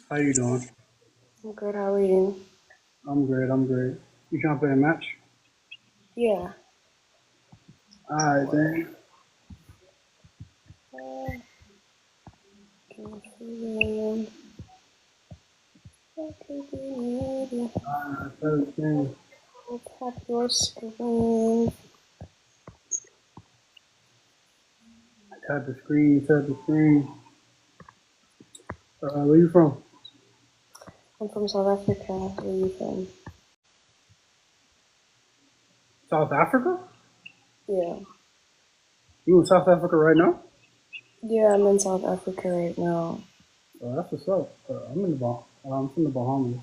How you doing? I'm good. How are you? I'm great. I'm great. You trying to play a match? Yeah. Alright then. Can you see me? Okay, Third thing. tap your screen. Tap the screen. Tap the screen. Where you from? I'm from South Africa. Where are you from? South Africa? Yeah. You in South Africa right now? Yeah, I'm in South Africa right now. That's what's up. I'm from the Bahamas.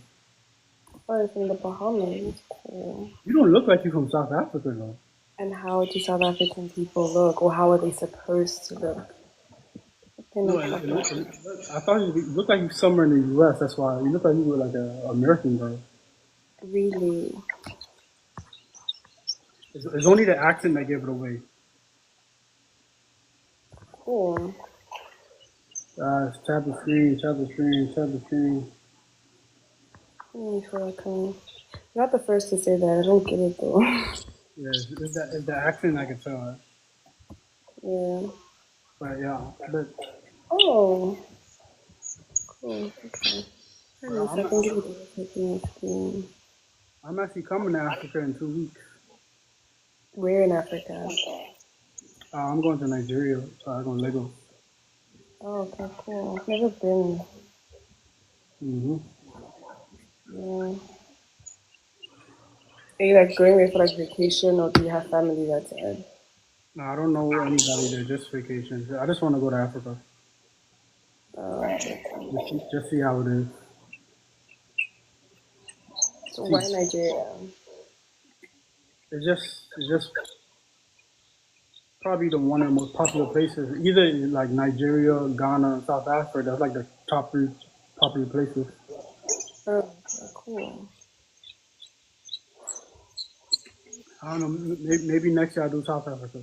Oh, you're from the Bahamas. Cool. You don't look like you from South Africa though. And how do South African people look, or how are they supposed to look? What kind No, of fucking I thought you looked like you somewhere in the U.S. That's why you look like you were like a American girl. really It's only the accent that gave it away. cool? Tap the screen. Tap the screen. Tap the screen. Let me feel like you're not the first to say that. I don't get it though. Yeah, it's the accent I can tell. Yeah. But yeah, but Oh, cool. Okay. At But least I can give it a second screen. I'm actually coming to Africa in 2 weeks. Where in Africa? I'm going to Nigeria. I'm going to Lagos. Oh, okay, cool. I've never been. Hmm. Yeah. Are you like going there for like vacation, or do you have family that's in? No, I don't know anybody there. Just vacation. I just want to go to Africa. Oh, okay, cool. Just see how it is. So See, why Nigeria? it's just probably the one of the most popular places. Either like Nigeria, Ghana, South Africa. That's like the top three popular places. Oh, okay, cool. I don't know. Maybe next year I'll do South Africa.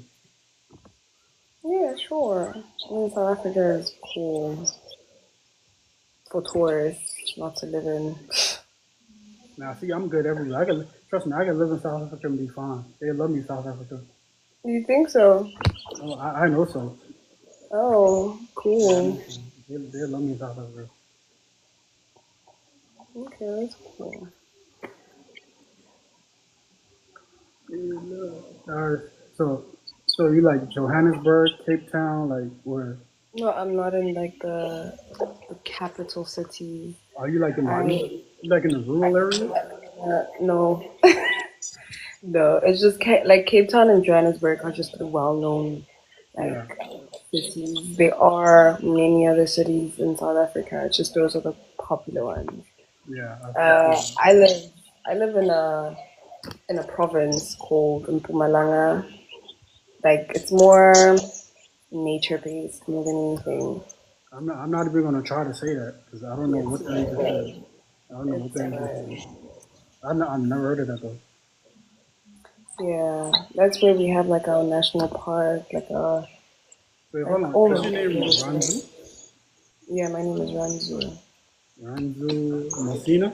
Yeah, sure. I mean, South Africa is cool for tourists, not to live in. Now, see, I'm good everywhere. Trust me. I can live in South Africa and be fine. They love me, South Africa. You think so? Oh, I know so. Oh, Yeah, I cool. know so. They love me, South Africa. Okay, that's cool. Uh, so, so you like Johannesburg, Cape Town, like where? No, I'm not in like the capital city. Are you like in the rural, I you like in the rural area? no, no. It's just like Cape Town and Johannesburg are just the well-known Yeah, like cities. There are many other cities in South Africa. It's just those are the popular ones. yeah. I Uh, see. I live I live in a province called Mpumalanga. Like it's more nature based more than anything. I'm not even gonna try to say that because I don't know It's what that even fine. said. I don't know what It's that even fine. said. I've never heard of that though. Yeah, that's where we have like our national park, Wait, hold like on. Is your almost name everything. Ranzu? Yeah, my name is Ranzu. Ranzu Messina?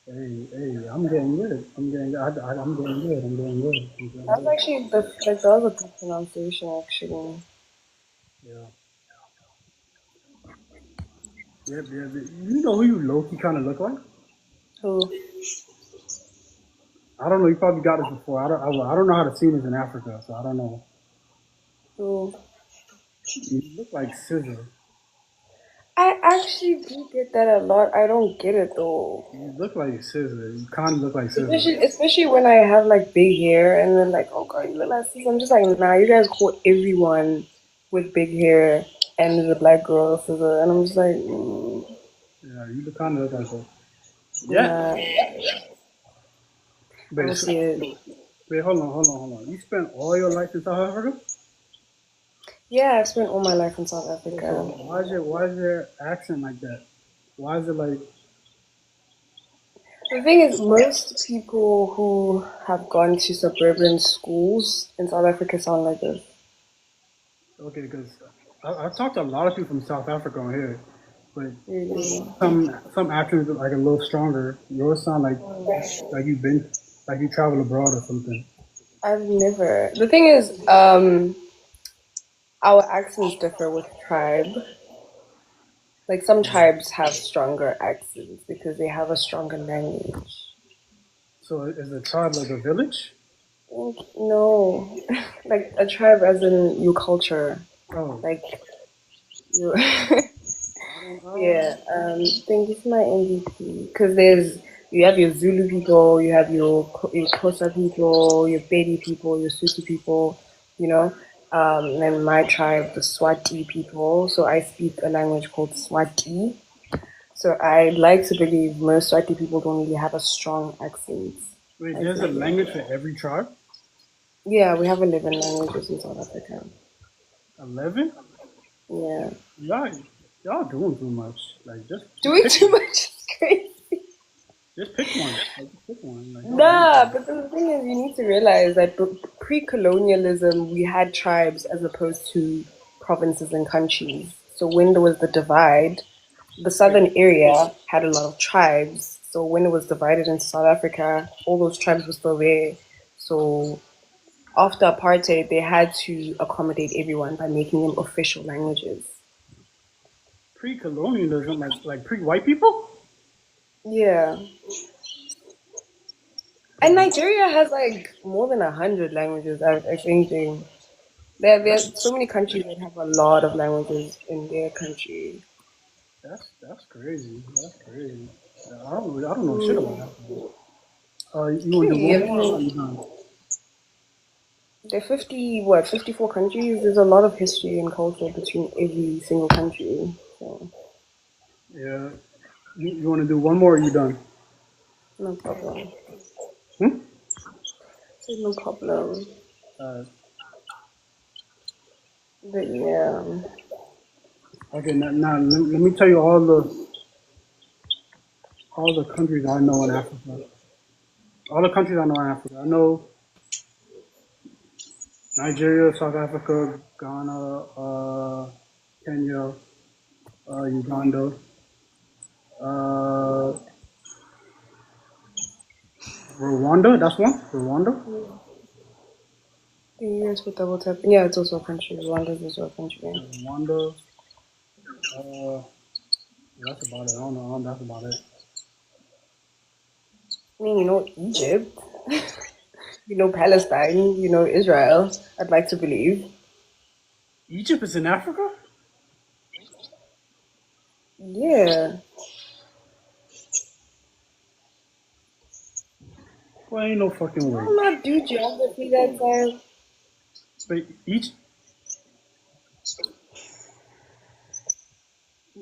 Hey, I'm getting good. I'm getting good. I'm getting good. I'm getting That's good. actually that was a good pronunciation actually. Yeah. Yep. You know who you low key kind of look like? Who? I don't know. You probably got this before. I don't know how to see this in Africa, so I don't know. Who? You look like Scissor. I actually do get that a lot. I don't get it though. You look like Scissor. You kind of look like Scissor. Especially when I have like big hair and then like, oh god, you look like this. I'm just like, nah, you guys call everyone with big hair and the black girl scissor, and I'm just like, Yeah, you look kind of look like her. Yeah. nah, I Wait, don't so, see it. wait, hold on. You spent all your life in South Africa? Yeah, I've spent all my life in South So Africa. why is your accent like that? Why is it like The thing is, most people who have gone to suburban schools in South Africa sound like this. okay? Because I've talked to a lot of people from South Africa on here, but Really. some accents are like a little stronger. Yours sound like you've been like you travel abroad or something. I've never. The thing is, our accents differ with tribe. Like some tribes have stronger accents because they have a stronger language. So is a tribe like a village? No, like a tribe as in your culture, Oh, like you. I don't know. Yeah. Think it's my MVP because you have your Zulu people, you have your Xhosa people, your Pedi people, your Suti people, you know. And then my tribe, the Swati people. So I speak a language called Swati. So I like to believe most Swati people don't really have a strong accent. Wait, I there's a think they language for every tribe? Yeah, we have 11 languages in South Africa. 11? Yeah. Y'all, y'all doing too much. Like, just Doing pick too one. much is crazy. Just pick one. Like, just pick one. Like, y'all doing too Nah, much. but the thing is, you need to realize that pre-colonialism, we had tribes as opposed to provinces and countries. So when there was the divide, the southern area had a lot of tribes. So when it was divided into South Africa, all those tribes were still there. So after apartheid, they had to accommodate everyone by making them official languages. Pre-colonialism, like pre-white people? Yeah. And Bro, Nigeria has like more than 100 languages, I think. There are that's so many countries that have a lot of languages in their country. that's crazy. That's crazy. I don't know shit about Mm, that. You want to do clearly, one I more? Or are mean, you done? there are 54 countries. There's a lot of history and culture between every single country. So, Yeah. You want to do one more? Or are you done? no problem. Hmm? No problem. Uh, But yeah. okay. Now let me tell you all the countries I know in Africa. All the countries I know in Africa. I know Nigeria, South Africa, Ghana, Kenya, Uganda, uh, Rwanda. That's one. Rwanda. The US with double tap. Yeah, it's also a country. Rwanda is also a country. Rwanda. Uh, that's about it. I don't know. That's about it. I mean, Egypt, Palestine, Israel. I'd like to believe. Egypt is in Africa. Yeah. Well, ain't no fucking way. Y'all not do geography that time. But Egypt,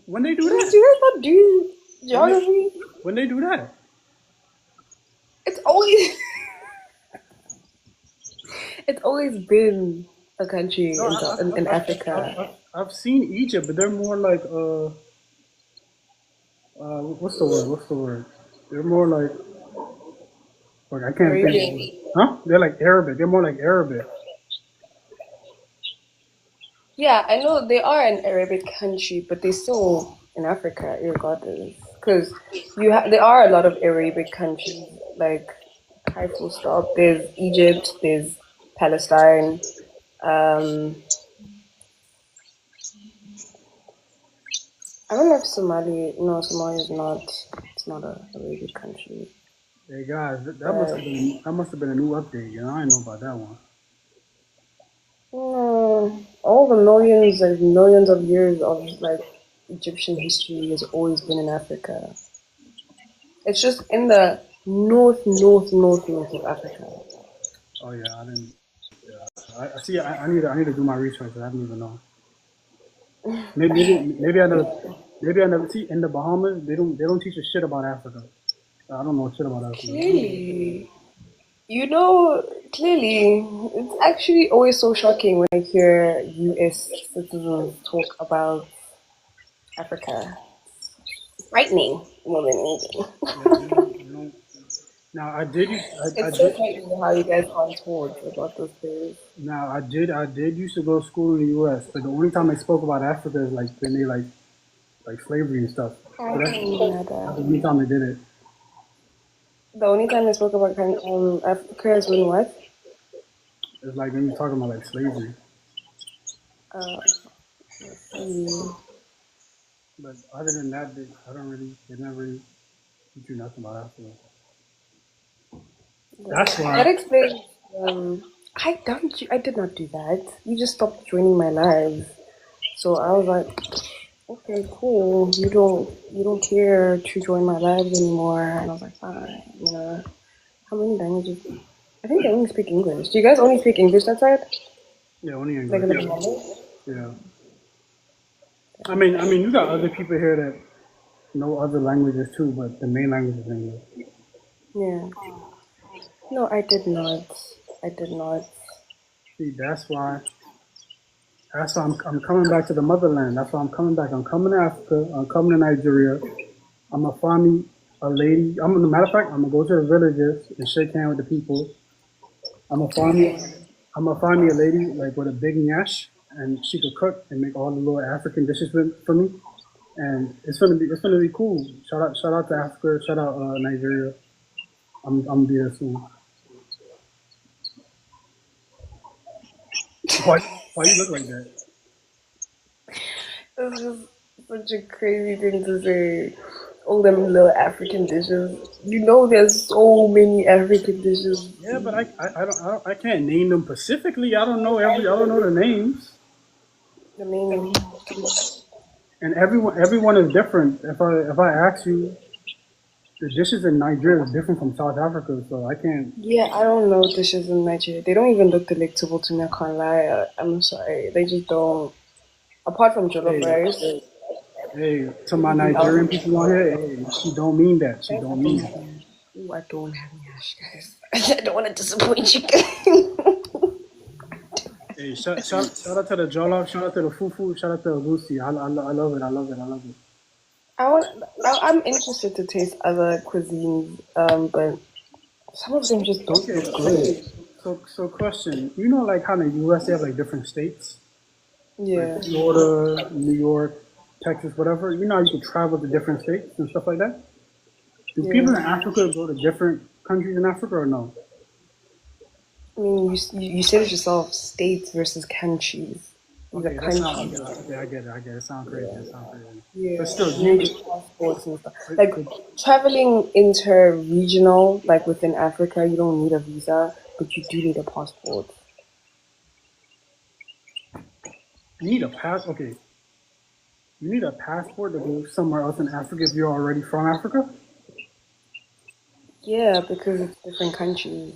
when they do Do that, you guys not do when they geography? when they do that, It's always it's always been a country no, in Africa. I've seen Egypt, but they're more like what's the word? What's the word? They're more like I can't think of the Arabian. word. Huh? They're like Arabic. They're more like Arabic. Yeah, I know they are an Arabic country, but they're still in Africa, regardless. Because there are a lot of Arabic countries, like high full stop. There's Egypt, there's Palestine. Um, I don't know if Somali. No, Somalia is not. It's not a Arabic country. Hey guys, But that must have been a new update. You know, I didn't know about that one. all the millions and millions of years of like Egyptian history has always been in Africa. It's just in the north of Africa. Oh yeah, I didn't. I see. I need to do my research. I didn't even know. Maybe I never see in the Bahamas. They don't teach us shit about Africa. I don't know shit about Africa. Clearly, clearly, it's actually always so shocking when I hear US citizens talk about Africa. Frightening more than Yeah, anything. they don't. Now I did. I It's so did. frightening how you guys aren't told about those things. Now I did used to go to school in the U.S., but the only time they spoke about Africa is like when they like like slavery and stuff. I So didn't know that's the that. only time they did it. The only time they spoke about Africa is when what? It's like when you're talking about like slavery. Uh, hmm. But other than that, they never really teach you nothing about Africa. That's That why. explains. I did not do that. You just stopped joining my lives. So I was like, okay, cool. You don't care to join my lives anymore. And I was like, fine. How many languages? I think they only speak English. Do you guys only speak English that side? Yeah, only Like English. in the family? Yeah. You got other people here that know other languages too, but the main language is English. Yeah. No, I did not. I did not. See, I'm coming back to the motherland. That's why I'm coming back. I'm coming to Africa. I'm coming to Nigeria. I'm gonna find me a lady. Matter of fact, I'm gonna go to the villages and shake hands with the people. I'm gonna find me, I'm gonna find me a lady like with a big nyash, and she could cook and make all the little African dishes for me. And it's gonna be cool. Shout out to Africa. Shout out Nigeria. I'm gonna be there soon. Why why you look like that? This is such a crazy thing to say. All them little African dishes. There's so many African dishes. Yeah, but I can't name them specifically. I don't know the names. I mean, And everyone is different. If I ask you, the dishes in Nigeria is different from South Africa, so I can't. yeah, I don't know dishes in Nigeria. They don't even look delectable to me. I can't lie. I'm sorry. They just don't. Apart from jollof Hey, rice, hey, to my everything else. Nigerian people on here, hey, she don't mean that. She Guys, I don't mean don't that. have Nyash. Ooh, I don't have Nyash, guys. I don't want to disappoint you guys. Hey, shout out to the jollof, shout out to the fufu, shout out to the goosey. I love it. I love it. I love it. I'm interested to taste other cuisines, but some of them just don't Okay, look good. so question. You know, like how in the U.S. they have like different states, like Yeah, Florida, New York, Texas, whatever. You know, how you can travel to different states and stuff like that. Do people yeah. in Africa go to different countries in Africa or no? I mean, you said it yourself, states versus countries. These are Okay, that sounds countries. okay. I get it. I get it. It sounds crazy. It sounds crazy. But Yeah, still, you you need your passports and stuff. but, Like but traveling inter-regional, like within Africa, you don't need a visa, but you do need a passport. you need a pass. Okay, you need a passport to go somewhere else in Africa if you're already from Africa. Yeah, because it's different countries.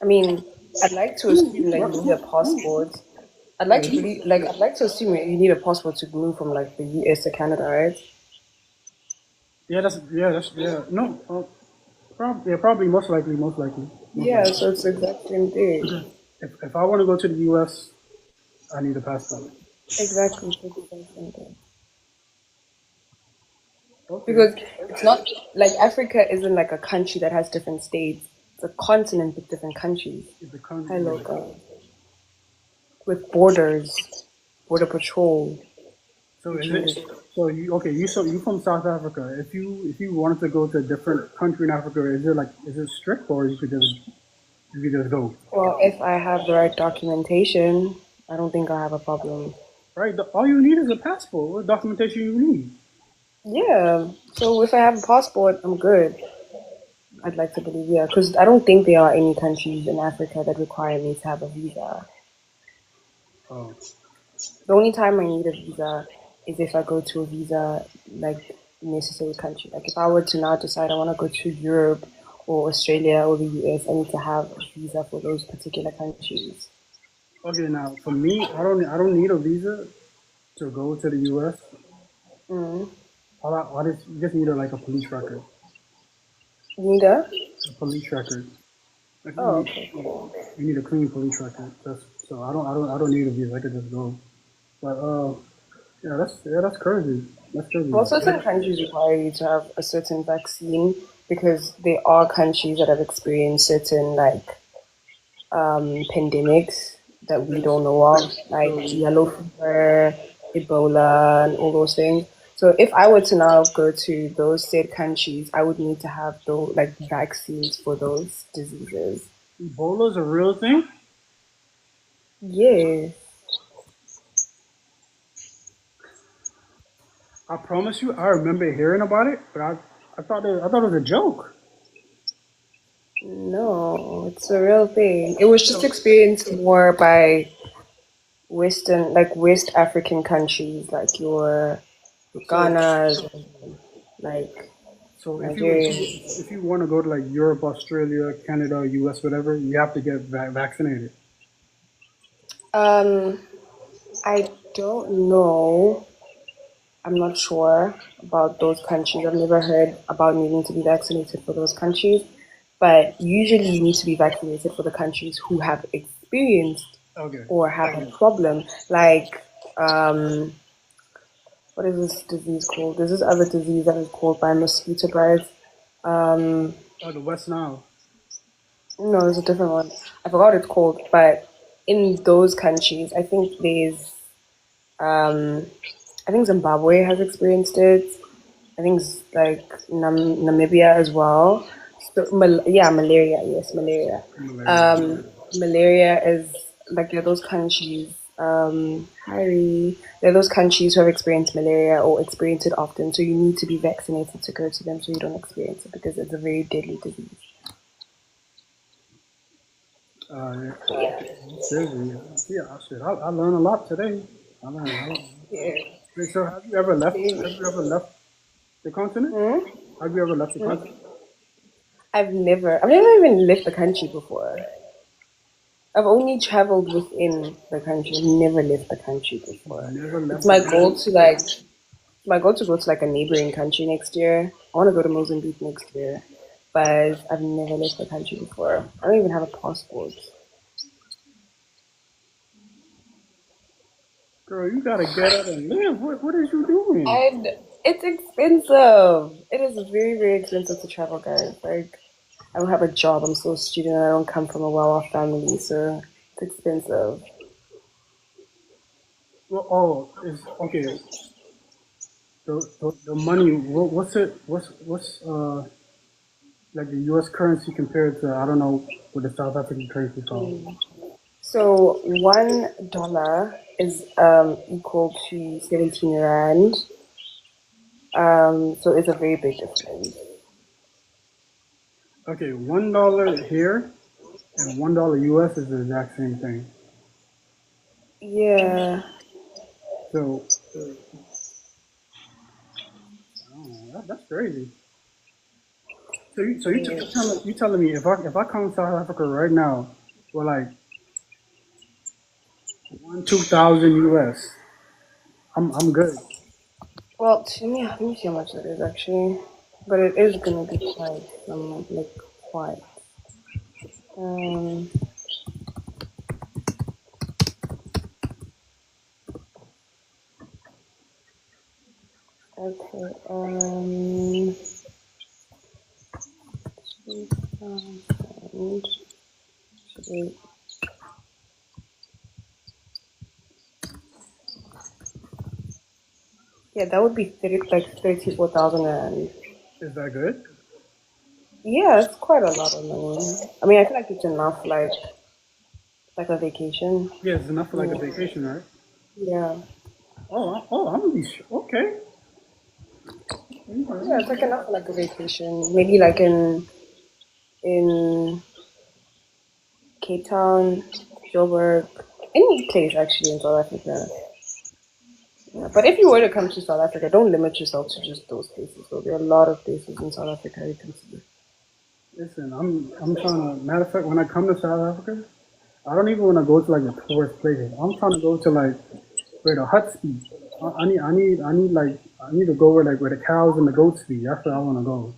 I mean, I'd like to assume that you need a passport. I'd like to assume that you need a passport to move from like the US to Canada, right? Yeah. No, probably most Yeah, likely. so it's the exact same thing. If I want to go to the U.S., I need a passport. Exactly, it's the exact same thing. Okay, Because it's not like Africa isn't like a country that has different states. It's a continent with different countries. if the con Hi, yeah. local. With borders, border patrol, So which is need it? it. So you from South Africa. If you wanted to go to a different country in Africa, is it strict or you could just go? Well, if I have the right documentation, I don't think I have a problem. Right. All you need is a passport. What documentation you need? Yeah, so if I have a passport, I'm good. I'd like to believe, yeah, because I don't think there are any countries in Africa that require me to have a visa. Oh, The only time I need a visa is if I go to a visa like necessary country. Like if I were to now decide I want to go to Europe or Australia or the US, I need to have a visa for those particular countries. okay. Now for me, I don't need a visa to go to the U.S. Mm. You just need like a police record. Neither? A police record. Like Oh, okay, cool. you need a clean police record. So I don't need a visa. I could just go. But that's crazy. That's crazy. Well, certain countries require you to have a certain vaccine because there are countries that have experienced certain like pandemics that we don't know of, like So, yellow fever, Ebola, and all those things. So if I were to now go to those said countries, I would need to have those like vaccines for those diseases. Ebola's a real thing. Yes. I promise you, I remember hearing about it, but I thought it was a joke. No, it's a real thing. It was just So, experienced more by Western, like West African countries, like your so, Ghana's, like so Nigeria. if you want to go to like Europe, Australia, Canada, U.S., whatever, you have to get vaccinated. Um, I don't know. I'm not sure about those countries. I've never heard about needing to be vaccinated for those countries, but usually you need to be vaccinated for the countries who have experienced Okay. or have a problem. Like, what is this disease called? There's this other disease that is called by mosquito bites. Um, Oh, the West Nile. no, there's a different one. I forgot what it's called, but in those countries, um, I think Zimbabwe has experienced it. I think like Namibia as well. So, yeah, malaria. Yes, malaria. Malaria. Um, malaria is like there are those countries. Harry, there are those countries who have experienced malaria or experience it often. So you need to be vaccinated to go to them, so you don't experience it because it's a very deadly disease. Yeah. So yeah, Seriously. Yeah, shit. I learned a lot today. I learned. I learned. yeah. Wait, so have you ever left? Have Maybe. you ever left the continent? Hmm? Have you ever left the Hmm? continent? I've never even left the country before. I've only traveled within the country, never left the country before. Never It's left the my goal country. to like my goal to go to like a neighboring country next year. I want to go to Mozambique next year, but I've never left the country before. I don't even have a passport. Girl, you gotta get out and live. What is you doing? And it's expensive. It is very, very expensive to travel, guys. Like I don't have a job. I'm still a student. I don't come from a well-off family, so it's expensive. Well, oh, it's okay. The money. What's it? What's like the U.S. currency compared to I don't know what the South African currency is called. So $1 is equal to 17 rand. So it's a very big difference. Okay, $1 here and $1 U.S. is the exact same thing. Yeah. So, oh, that's crazy. Yeah. You telling me if I come to South Africa right now for like 2,000 US, I'm good. Well, to me, let me see how much that is actually, but it is gonna be quite, like quite. Um. Okay. 2000. Yeah, that would be 34,000 rand. Is that good? Yeah, it's quite a lot of money. I mean, I feel like it's enough, like a vacation. Yeah, it's enough for like a Yeah. vacation, right? Yeah. I'm gonna be okay. Yeah, it's Okay. like enough for like a vacation. Maybe like in Cape Town, Joburg, any place actually in South Africa. Yeah. But if you were to come to South Africa, don't limit yourself to just those places. So there are a lot of places in South Africa you can see. Listen, I'm trying to. Matter of fact, when I come to South Africa, I don't even want to go to like the tourist places. I'm trying to go to like where the huts be. I need to go where the cows and the goats be. That's where I want to go.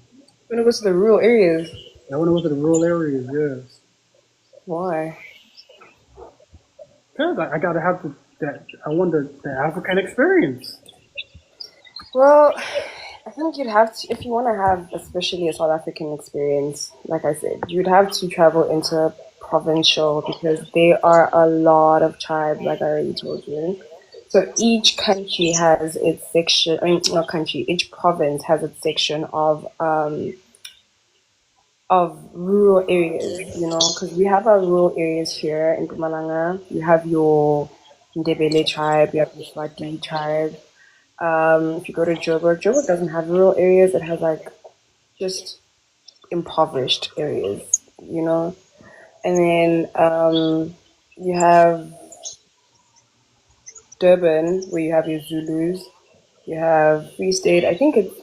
When it goes to the rural areas, I want to go to the rural areas. Yes, why? cause I gotta have that. I want the African experience. Well, I think you'd have to, if you want to have especially a South African experience, like I said, you'd have to travel into provincial because there are a lot of tribes, like I already told you. So each country has its section, I mean, not country, each province has its section of rural areas, you know, because we have our rural areas here in Pumalanga. You have your Ndebele tribe, you have your Swati tribe. If you go to Joburg, Joburg doesn't have rural areas. It has like just impoverished areas, you know. And then you have Durban, where you have your Zulus. You have Free State. I think it's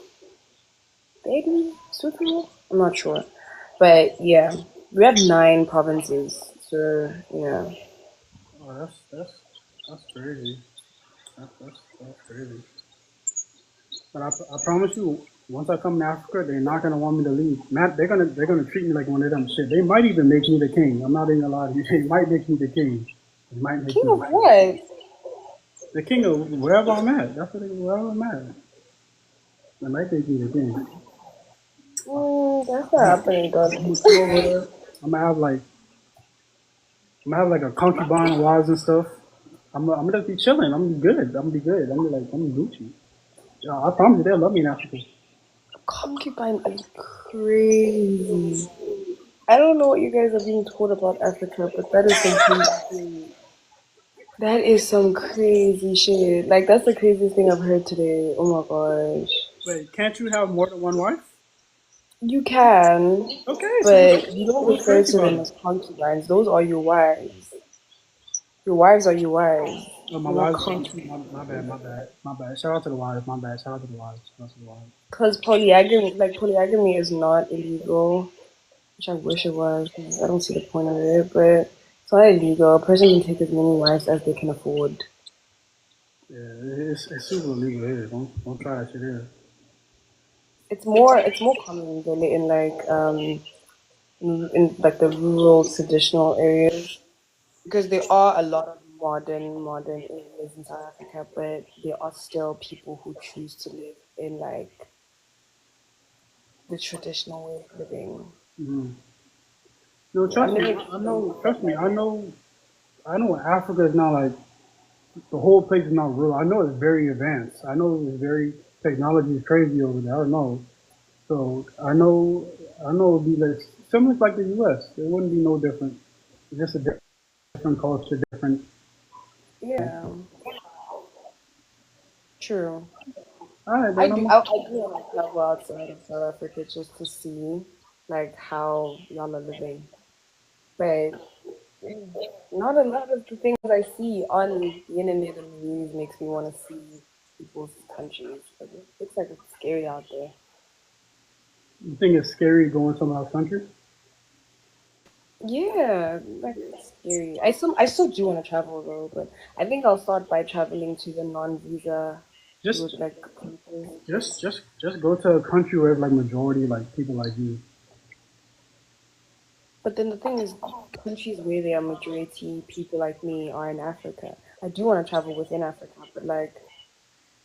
Baby Sutu. I'm not sure, but yeah, we have 9 provinces. So yeah, Oh, that's crazy. That's crazy. But I promise you, once I come to Africa, they're not gonna want me to leave. Matt, they're gonna treat me like one of them. Shit, they might even make me the king. I'm not even gonna lie to you. They might make me the king. They might make king me of what? the king of wherever I'm at. That's what wherever I'm at. They might make me the king. That's not happening, God. I'm gonna come over there. I'm gonna have like I'm gonna have like a concubine and wives and stuff. I'm gonna just be chilling. I'm gonna be good. I'm gonna be good. I'm gonna Gucci. Yeah, I promise you, they'll love me in Africa. Concubine is crazy. I don't know what you guys are being told about Africa, but that is some crazy. That is some crazy shit. Like that's the craziest thing I've heard today. Oh my gosh. Wait, can't you have more than one wife? You can, Okay, but you don't so what's refer crazy to about them it? as concubines. Those are your wives. Your wives are your wives. Oh, my They're not wives. concubines. My bad. Shout out to the wives. My bad. Shout out to the wives. Shout out to the wives. Because polygamy is not illegal, which I wish it was. 'Cause I don't see the point of it, but it's not illegal. A person can take as many wives as they can afford. Yeah, it's super illegal here. Don't try that shit here. It's more common than in like the rural traditional areas because there are a lot of modern areas in South Africa, but there are still people who choose to live in like the traditional way of living. Mm. No, Yeah, I've trust me. never I been know. like Trust me. that. I know. Africa is not like the whole place is not rural. I know it's very advanced. I know it's very technology is crazy over there. I don't know. So I know it'd be like similar like the U.S. It wouldn't be no different. It's just a different culture, different. Yeah, true. All right, I then do. I'm. I do want to travel outside of South Africa just to see like how y'all are living, but not a lot of the things I see on the internet and the news makes me want to see people's countries. Like, it looks like it's scary out there. You think it's scary going somewhere else country? Yeah, like it's scary. I still do want to travel though, but I think I'll start by traveling to the non-visa Just route, like countries. just go to a country where it's like majority like people like you. But then the thing is, countries where there are majority people like me are in Africa. I do want to travel within Africa, but like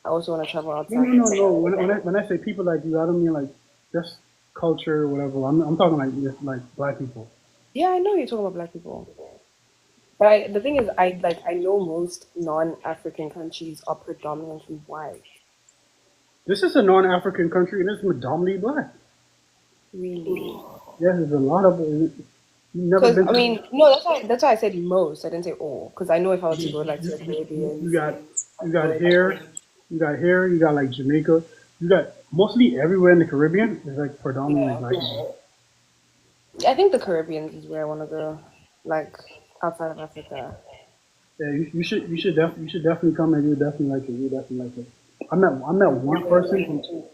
I also want to travel No, outside no, no, no. Africa. When I say people like you, I don't mean like just culture or whatever. I'm talking like just like black people. Yeah, I know you're talking about black people. But the thing is, I know most non-African countries are predominantly white. This is a non-African country and it's predominantly black. Really? Yes, there's a lot of. You've never Because been I to. mean, no, that's why I said most. I didn't say all. Because I know if I were to You, go like to you, the you, Caribbean, you got you I'll go got like here, you got here, you got like Jamaica, you got mostly everywhere in the Caribbean is like predominantly yeah. black people. I think the Caribbean is where I want to go, like outside of Africa. Yeah, you should definitely come and you definitely like it. You definitely like it. I met And one where person from since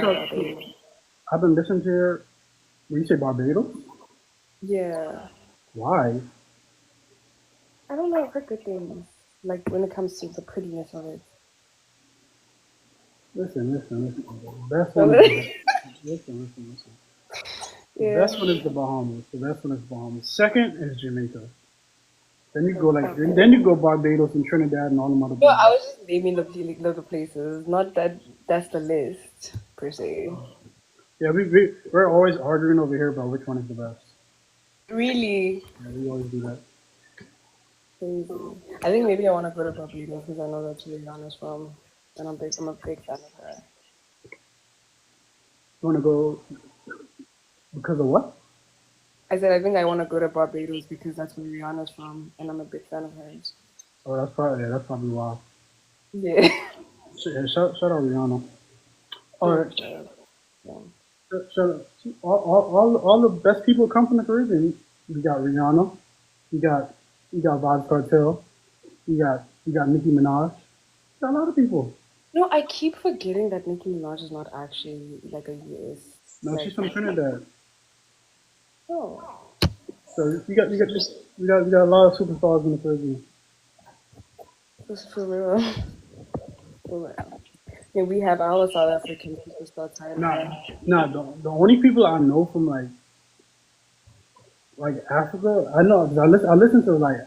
are they? I've been listening to her. When you say Barbados, Yeah, why? I don't know. I've heard good things. Like when it comes to the prettiness of it. Listen. The best one is the But best. Listen. The yeah, best one is the Bahamas. The best one is Bahamas. Second is Jamaica. Then you go That's like not then, bad. then you go Barbados and Trinidad and all them other No, places. I was just naming the places. Not that that's the list per se. Yeah, we're always arguing over here about which one is the best. Really Yeah, we always do that. crazy. I think maybe I want to go to Barbados because I know that's where Rihanna's from, and I'm a big fan of her. You want to go because of what? I said I think I want to go to Barbados because that's where Rihanna's from, and I'm a big fan of hers. Oh, that's probably why. Yeah, Yeah, shout out Rihanna. All for right, sure. Yeah. shout all the best people come from the Caribbean. We got Rihanna. We got Vybz Cartel. We got Nicki Minaj. Got a lot of people. No, I keep forgetting that Nicki Minaj is not actually like a US. No, she's Like, from Trinidad. oh, So we got a lot of superstars in the Caribbean. this is for real. For real. Yeah, we have our South African superstar Nah, Tyler. nah. The only people I know from like Africa, I know 'cause I listen to like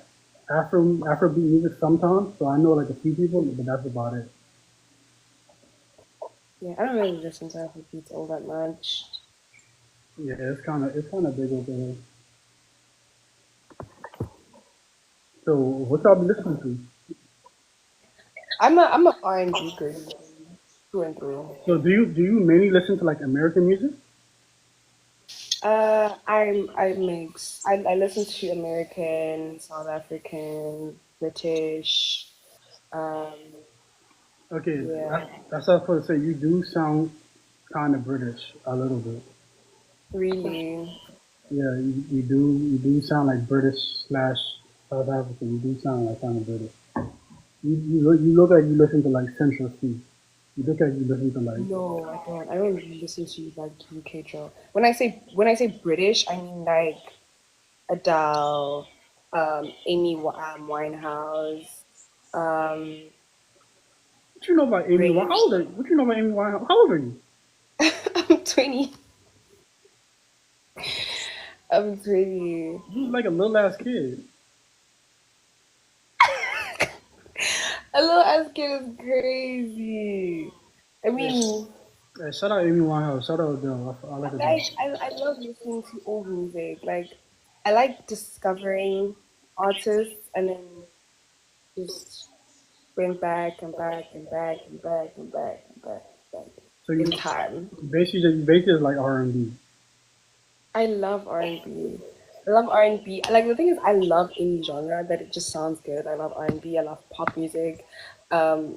Afrobeat music sometimes, so I know like a few people, but that's about it. Yeah, I don't really listen to Afrobeats all that much. Yeah, it's kind of big over there. So what y'all been listening to? I'm a R&B girl through and through. So do you mainly listen to like American music? I mix. I listen to American, South African, British. Um, Okay, yeah, that's what I was supposed to say. You do sound kind of British a little bit. really. Yeah, you do sound like British slash South African. You do sound like kind of British. You look like you listen to like Central C. You look like you listen to like No, I don't. I don't really listen to like UK drill. When I say British, I mean like Adele, Winehouse, um, what you know about Amy Winehouse? How Rich. old are you? What you know about Amy Winehouse? How old are you? I'm 20. I'm 20. You look like a little ass kid. A little ass kid is crazy. I Yeah. mean, Hey, shout out Amy Winehouse. Shout out Adele. I like Adele. I love listening to old music. Like, I like discovering artists and then just going back and back and back and back and back and back and back So in time. you basically like R&B. I love R&B. I love R&B. Like the thing is, I love any genre that it just sounds good. I love R&B. I love pop music.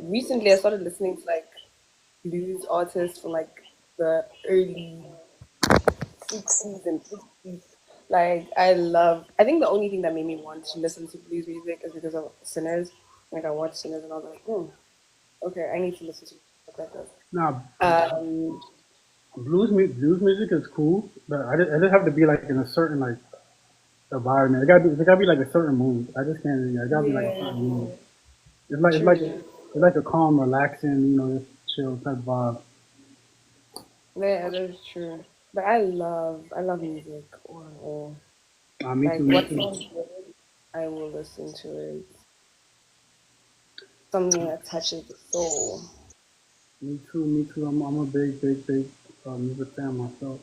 Recently, I started listening to like blues artists from like the early 60s and 50s. Like I think the only thing that made me want to listen to blues music is because of Sinners. Like I watched Sinners and I was like, okay, I need to listen to music like this. Nah, Um, blues music is cool, but I just have to be like in a certain like environment. It gotta be like a certain mood. I just can't. It gotta be like a certain yeah, mood. It's like a calm, relaxing, just chill type vibe. yeah, that's true. But I love music overall. Me too, Like me what too. sounds good, I will listen to it. Something that touches the soul. Me too, me too. I'm a big, big, big music fan myself.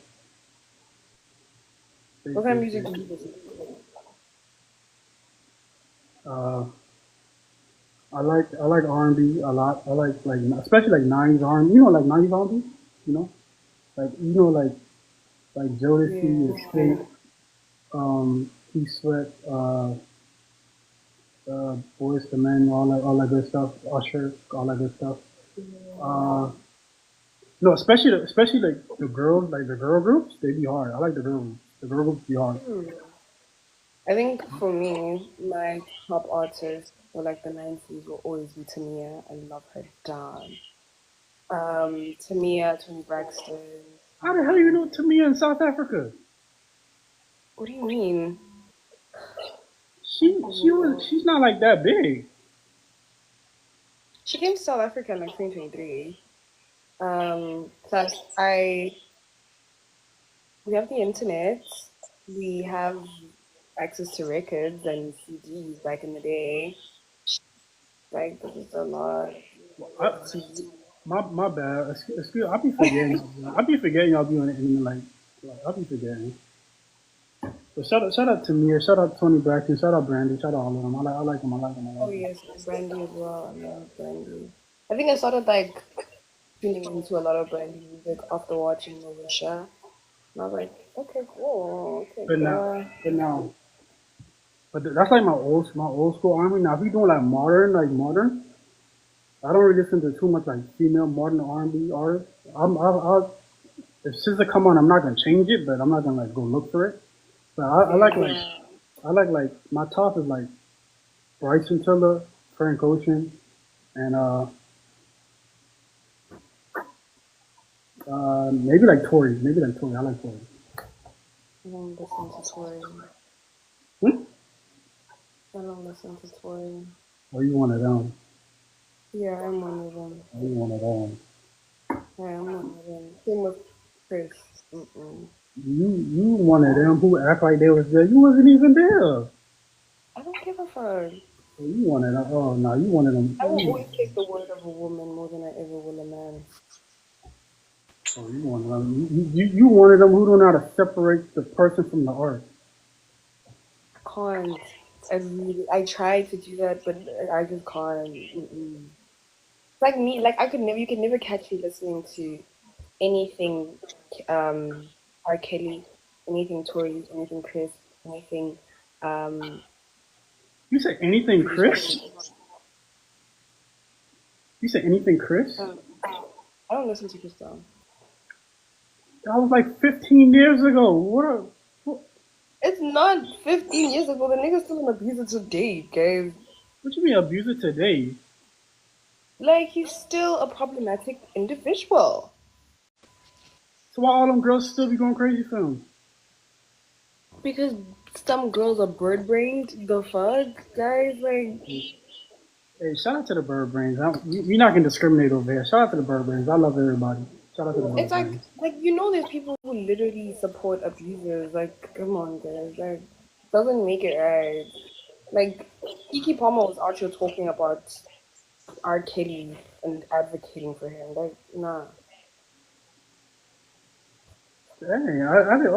What Big, kind of big, music big. do you listen to? Uh, I like R&B a lot. I like especially like '90s R&B. Like '90s R&B. You know, like Jodeci, Yeah. Escape, Keith Sweat, Boys to Men, all that good stuff. Usher, all that good stuff. Uh, no, especially like the girls, like the girl groups, they be hard. I like the girl groups. The girl groups be hard. Hmm. I think for me, my top artist for like the 90s will always be Tamia. I love her down. Tamia, Tony Braxton. How the hell you know Tamia in South Africa? What do you mean? She's not like that big. She came to South Africa in like 2023. Plus, we have the internet. We have access to records and CDs back in the day. Like this is a lot. I, TV. my bad. Excuse, I be forgetting. I be forgetting y'all be on the internet. Like I be forgetting. But shout out to Mia, shout out Tony Braxton, shout out Brandy, shout out all of them. I like them. I like them. I Oh like them. yes, Brandy as well. I love Brandy. I think I started like tuning into a lot of Brandy music after watching Marisha. And I was like, okay, cool. Okay, But now, girl. but now, that's like my old school army. Now, if you doing like modern, I don't really listen to too much like female modern R&B artists. If SZA come on, I'm not gonna change it, but I'm not gonna like go look for it. But Yeah. I like my top is like Bryson Tiller, Frank Ocean, and maybe like Tory. I like Tory. I don't listen to Tori. Hmm? I don't listen to Tori. Or you one of them? Yeah, I'm one of them. Or you one of them? Yeah, I'm one of them. Same with Chris. Mm-mm. You one of them who act like they was there. You wasn't even there. Oh, I don't give a fuck. you one of them. Oh no, you one of them. I will always take the word of a woman more than I ever will a man. Oh, you one of them. You one of them who don't know how to separate the person from the art. I can't. I try to do that, but I just can't. Mm-mm. It's like me, like you could never catch me listening to anything, R. Kelly, anything Tory, anything Chris, anything, um, You say anything, British Chris? American. You say anything, Chris? Um, I don't listen to Chris Brown. That was like 15 years ago. It's not 15 years ago. The nigga's still an abuser today, guys. What you mean abuser today? Like, he's still a problematic individual. So why all them girls still be going crazy for him? Because some girls are bird brained. The fuck, guys? Like, Hey, shout out to the bird brains. We're not gonna discriminate over here. Shout out to the bird brains. I love everybody. Shout out to the it's bird like, brains. there's people who literally support abusers. Like, come on, guys. Like, doesn't make it right. Like, Kiki Palmer was out here talking about R. Kelly and advocating for him. Like, nah. Dang, okay,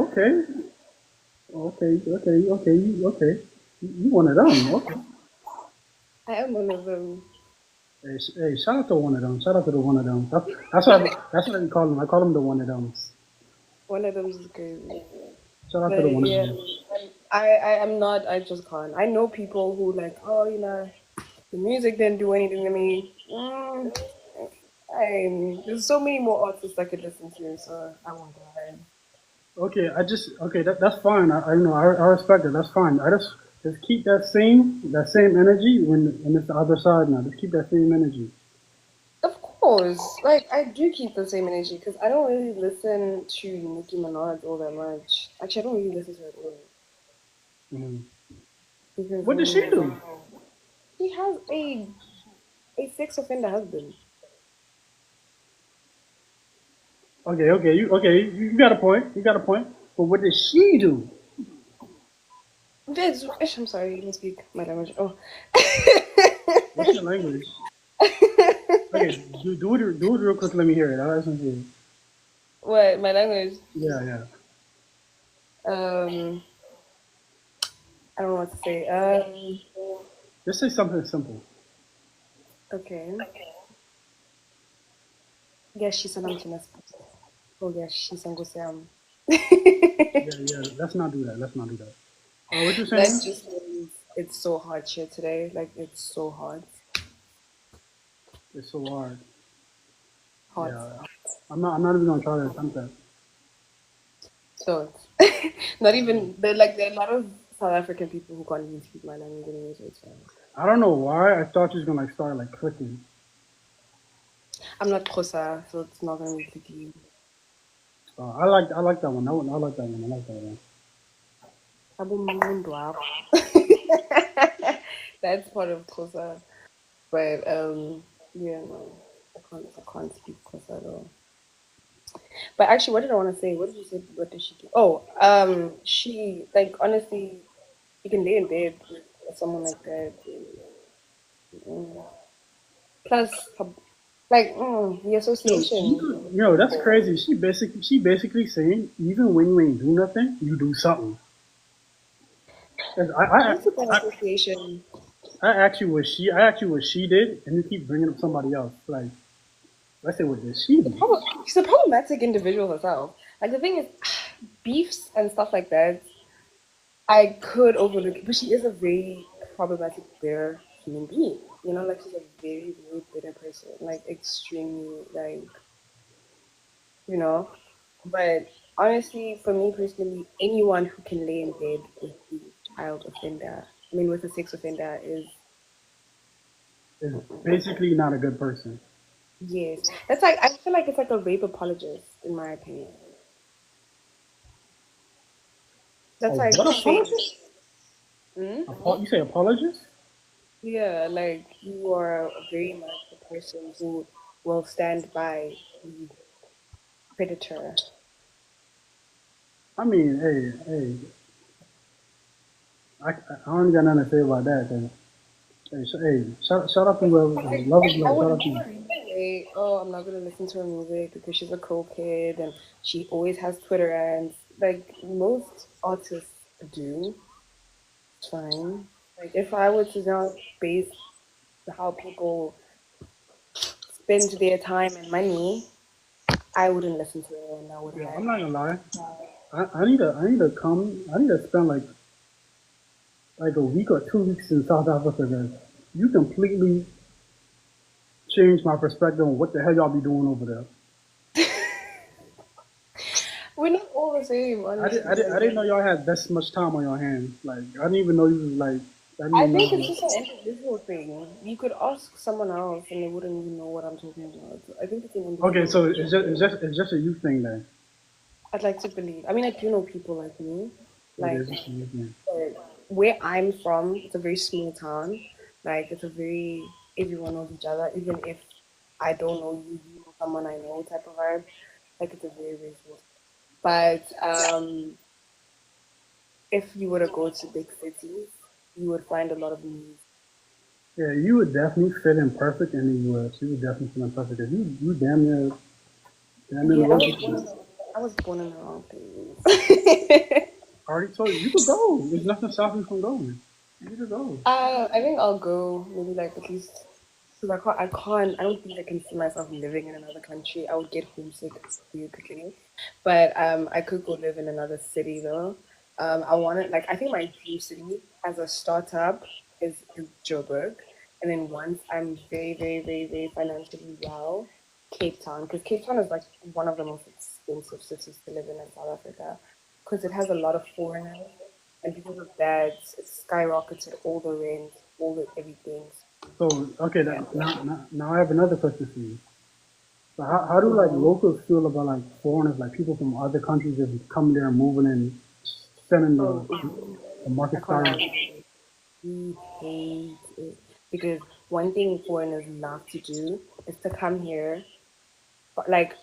okay. You one of them. Okay. I am one of them. Hey, shout out to one of them. Shout out to the one of them. That's what I call them. I call them the one of them. One of them is crazy. Shout out to the But one of yeah, them. I am not. I just can't. I know people who like, oh, the music didn't do anything to me. There's so many more artists I could listen to, so I won't go ahead. Okay. That's fine. I respect it. That's fine. I just keep that same energy when it's the other side now. Just keep that same energy. Of course, like I do keep the same energy because I don't really listen to Nicki Minaj all that much. Actually, I don't really listen to her at all Mhm. because What did she do? she has a sex offender husband. You got a point. You got a point. But what did she do? I'm sorry, you don't speak my language. Oh. What's your language? Okay, do it real quick. Let me hear it. I listen to you. What, my language? Yeah, yeah. Um, I don't know what to say. Just say something simple. Okay. Ngeshisana mthinasi. Oh, ngiyashisa Nkosi yami. Yeah. Let's not do that. Let's not do that. What you That saying? just means it's so hot here today. Like, it's so hot. It's so hard. Hot. Yeah. I'm not even gonna try to attempt that. So, not even, there are a lot of South African people who can't even speak my language anyway, so it's fine. I don't know why. I thought you was gonna like start like clicking. I'm not Xhosa, so it's not going to be tricky. I like that one. I like that one. I like that one. Abumuntu apho. That's part of Xhosa. But, yeah, no. I can't speak Xhosa at all. But actually, what did I want to say? What did you say? What did she do? Oh, she, like, honestly, You can lay in bed with someone like that. Mm. Plus, like the association. That's crazy. She basically saying even when you ain't do nothing, you do something. 'Cause What's the association? I asked you what she did, and you keep bringing up somebody else. Like, let's say what did she do? She's a problematic individual herself. Like the thing is, beefs and stuff like that, I could overlook it, but she is a very problematic, bitter human being. You know, like she's a very, very bitter person. Like extremely, like you know. But honestly, for me personally, anyone who can lay in bed with the child offender, I mean, with a sex offender, is Is basically not a good person. yes. That's like I feel like it's like a rape apologist, in my opinion. Oh, That's like what saying, apologist? mm? You say apologist? Yeah, like you are very much a person who will stand by the predator. I mean, hey, I don't got nothing to say about that. 'Cause, shout out to whoever. Love is I love. Shout would out to you. never say, oh, I'm not gonna listen to her music because she's a cool kid and she always has Twitter ads. Like most artists do. It's fine. Like if I were to now base how people spend their time and money, I wouldn't listen to her and I would Yeah, have. I'm not gonna lie. I need to spend like a week or 2 weeks in South Africa. Then you completely changed my perspective on what the hell y'all be doing over there. We're not all the same, honestly. I didn't know y'all had this much time on your hands. Like I didn't even know you was like I didn't I even think it's know. just an individual thing. You could ask someone else and they wouldn't even know what I'm talking about. So I think it's an Okay, individual so thing. it's just a you thing then. I'd like to believe. I mean, I do know people like me. Okay, Like, it's just a you thing. where I'm from, it's a very small town. Like, it's a very, everyone knows each other. Even if I don't know you, you know someone I know type of vibe. Like, it's a very, very small town. But if you were to go to big cities, you would find a lot of news. Yeah, you would definitely fit in perfect in the U.S. You would definitely fit in perfect because you damn near Yeah, live with you. I was born in the wrong place. I already told you could go. There's nothing stopping you from going. You could go. I think I'll go maybe like at least because I don't think I can see myself living in another country. I would get homesick really quickly. But I could go live in another city though. I want it like I think my dream city as a startup is Joburg, and then once I'm very very very very financially well, Cape Town because Cape Town is like one of the most expensive cities to live in South Africa because it has a lot of foreigners, and because of that, it's skyrocketed all the rent, all the everything. So okay, Yeah. now I have another question for you. So how do like locals feel about like foreigners, like people from other countries just coming there and moving and sending Oh, the I market can't lie. skyrocket? We hate it because one thing foreigners love to do is to come here. But like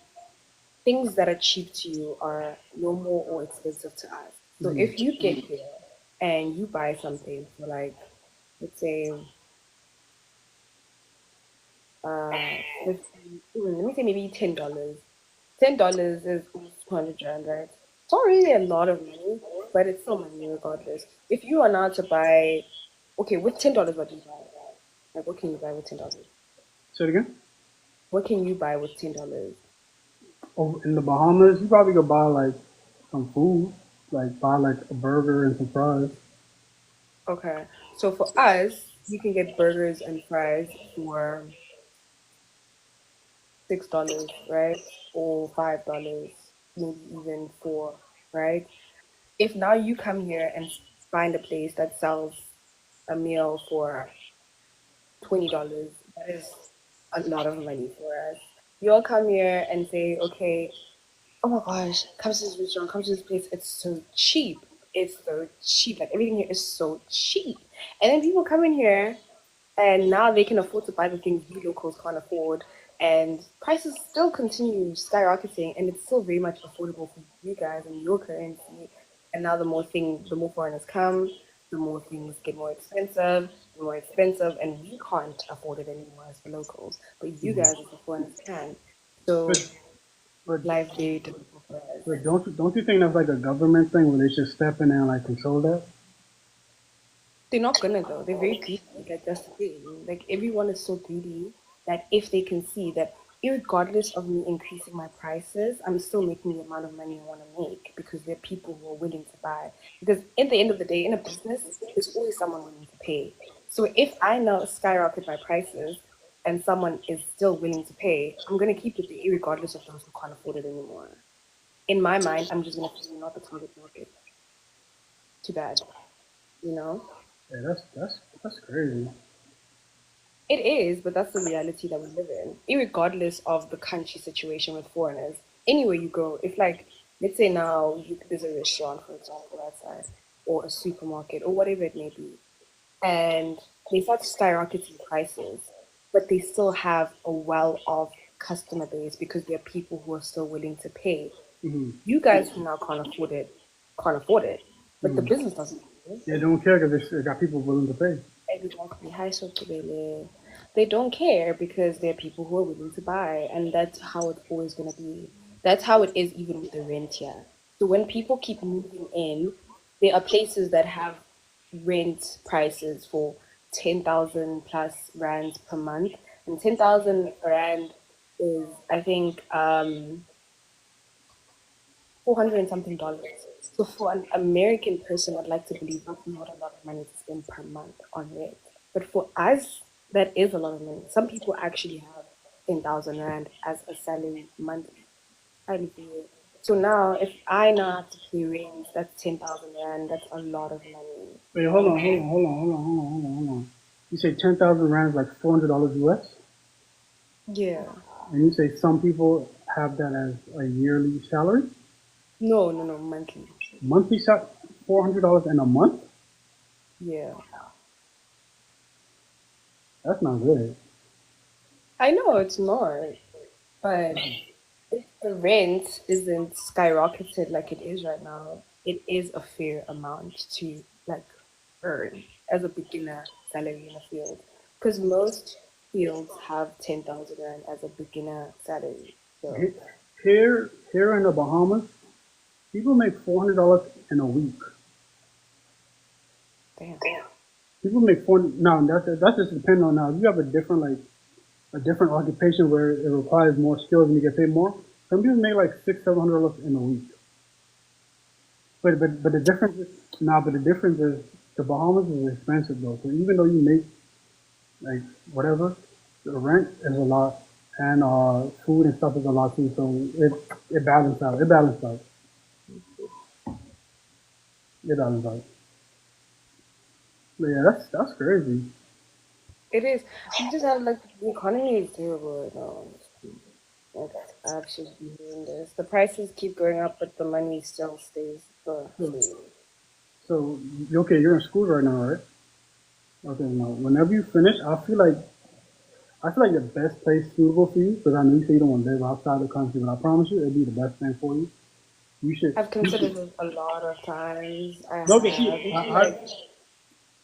things that are cheap to you are no more or expensive to us. So Mm. if you get here and you buy something for like, let's say, 50, let me say maybe $10. $10 is almost 200 rand, right? It's not really a lot of money, but it's still money regardless. If you are now to buy, okay, with $10, what do you buy? Like, what can you buy with $10? Say it again. What can you buy with $10? Over in the Bahamas, you probably could buy like some food, like buy like a burger and some fries. Okay, so for us, you can get burgers and fries for $6, right? Or $5, maybe even 4, right? If now you come here and find a place that sells a meal for $20, that is a lot of money for us. You'll come here and say, okay, oh my gosh, come to this restaurant, come to this place. It's so cheap. It's so cheap. Like everything here is so cheap. And then people come in here and now they can afford to buy the things we locals can't afford. And prices still continue skyrocketing and it's still very much affordable for you guys and your currency. And now the more foreigners come, the more things get more expensive, and we can't afford it anymore as the locals. But you guys, as the foreigners, can. So But but life very difficult for us. but don't you think that's like a government thing where they should step in and like control that? They're not gonna though. They're very greedy. Like that's the thing. Like everyone is so greedy that if they can see that, irregardless of me increasing my prices, I'm still making the amount of money I want to make because there are people who are willing to buy. Because at the end of the day, in a business, there's always someone willing to pay. So if I now skyrocket my prices and someone is still willing to pay, I'm gonna keep it there, regardless of those who can't afford it anymore. In my mind, I'm just gonna feel you're not the target market. Too bad, you know. Yeah, that's crazy. It is, but that's the reality that we live in, irregardless of the country situation with foreigners. Anywhere you go, if like, let's say now there's a restaurant, for example, outside, or a supermarket, or whatever it may be, and they start skyrocketing prices, but they still have a well-off customer base because there are people who are still willing to pay. Hmm. You guys who now can't afford it, but the Hmm. business doesn't. They don't care because they got people willing to pay. Exactly. Hi, Sotobele. They don't care because there are people who are willing to buy, and that's how it's always going to be. That's how it is even with the rent here. So when people keep moving in, there are places that have rent prices for 10,000 plus rands per month, and 10,000 rand is, I think, 400 and something dollars. So for an American person, I'd like to believe that's not a lot of money to spend per month on rent. But for us, that is a lot of money. Some people actually have 10,000 rand as a salary monthly. Highly weird. So now, if I now have to pay rent, that's 10,000 rand. That's a lot of money, Wait, you know? hold on. You say 10,000 rand is like $400 US, Yeah. and you say some people have that as a yearly salary, No, no, no, monthly. monthly salary, $400 in a month. Yeah. That's not good. I know it's not, but if the rent isn't skyrocketed like it is right now, it is a fair amount to like earn as a beginner salary in a field. Because most fields have 10,000 rand as a beginner salary. So, He- here in the Bahamas, people make $400 in a week. damn. People make 400. Now that's just depending on now. If you have a different a different occupation where it requires more skills and you get paid more, some people make like $600-700 in a week. But the difference is now. But the difference is the Bahamas is expensive though. So even though you make like whatever, the rent is a lot, and food and stuff is a lot too. So it balances out. It balances out. It balances out. But yeah, that's crazy. It is. We just have like the economy is terrible right now. Like, it's absolutely horrendous. The prices keep going up, but the money still stays the So, same. so okay, you're in school right now, right? Okay, now whenever you finish, I feel like the best place suitable for you, because I know you say you don't want to live outside the country, but I promise you it'd be the best thing for you. I've You considered should. it a lot of times. I No, but have. see,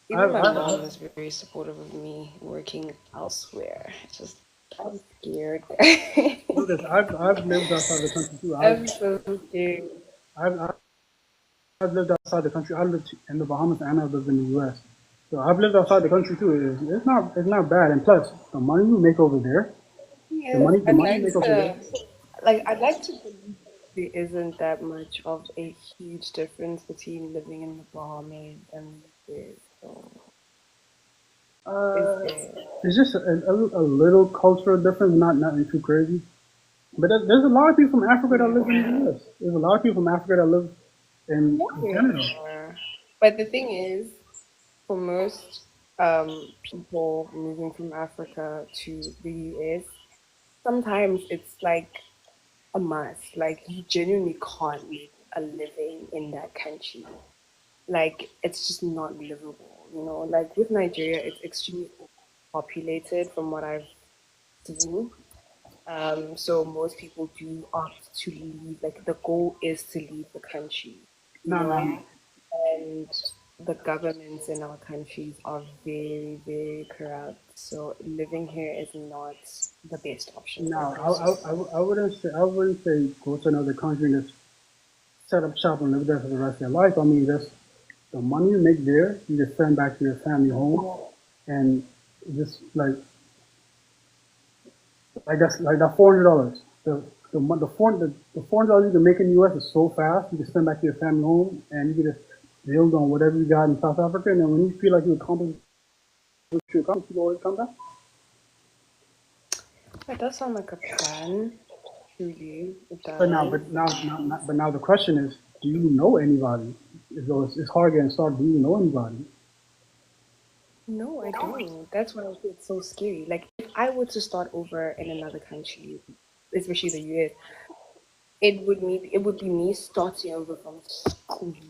Even my I, mom is very supportive of me working elsewhere. It's just I'm scared. look, I've lived outside the country too. I'm so scared. I've lived outside the country. I lived in the Bahamas and I lived in the U.S. So I've lived outside the country too. It's not bad. And plus, the money you make over there, Yes, the I'd money you like make over there. to like I'd like to believe there isn't that much of a huge difference between living in the Bahamas and the so is Uh, there? it's just a little cultural difference, not nothing too crazy. But there's a lot of people from Africa that live in the Yeah. U.S. There's a lot of people from Africa that live in Canada. Yeah. But the thing is, for most people moving from Africa to the US, sometimes it's like a must. Like you genuinely can't make a living in that country. Like it's just not livable, you know. Like with Nigeria, it's extremely populated from what I've seen. So most people do opt to leave. Like the goal is to leave the country, you No, know. no, And the governments in our countries are very, very corrupt. So living here is not the best option for a Now, person. I wouldn't say go to another country and just set up shop and live there for the rest of your life. I mean, just the money you make there, you just send back to your family home, and just like that's like that $400. The $400 you can make in the U.S. is so fast. You can send back to your family home, and you can just build on whatever you got in South Africa. And then when you feel like you accomplished what you accomplished, you always come back. That does sound like a plan. Truly, it But now, does. but now the question is, do you know anybody? It's hard getting started. Do you know anybody? No, I don't. That's why I feel it's so scary. Like if I were to start over in another country, especially the US, it would be me starting over from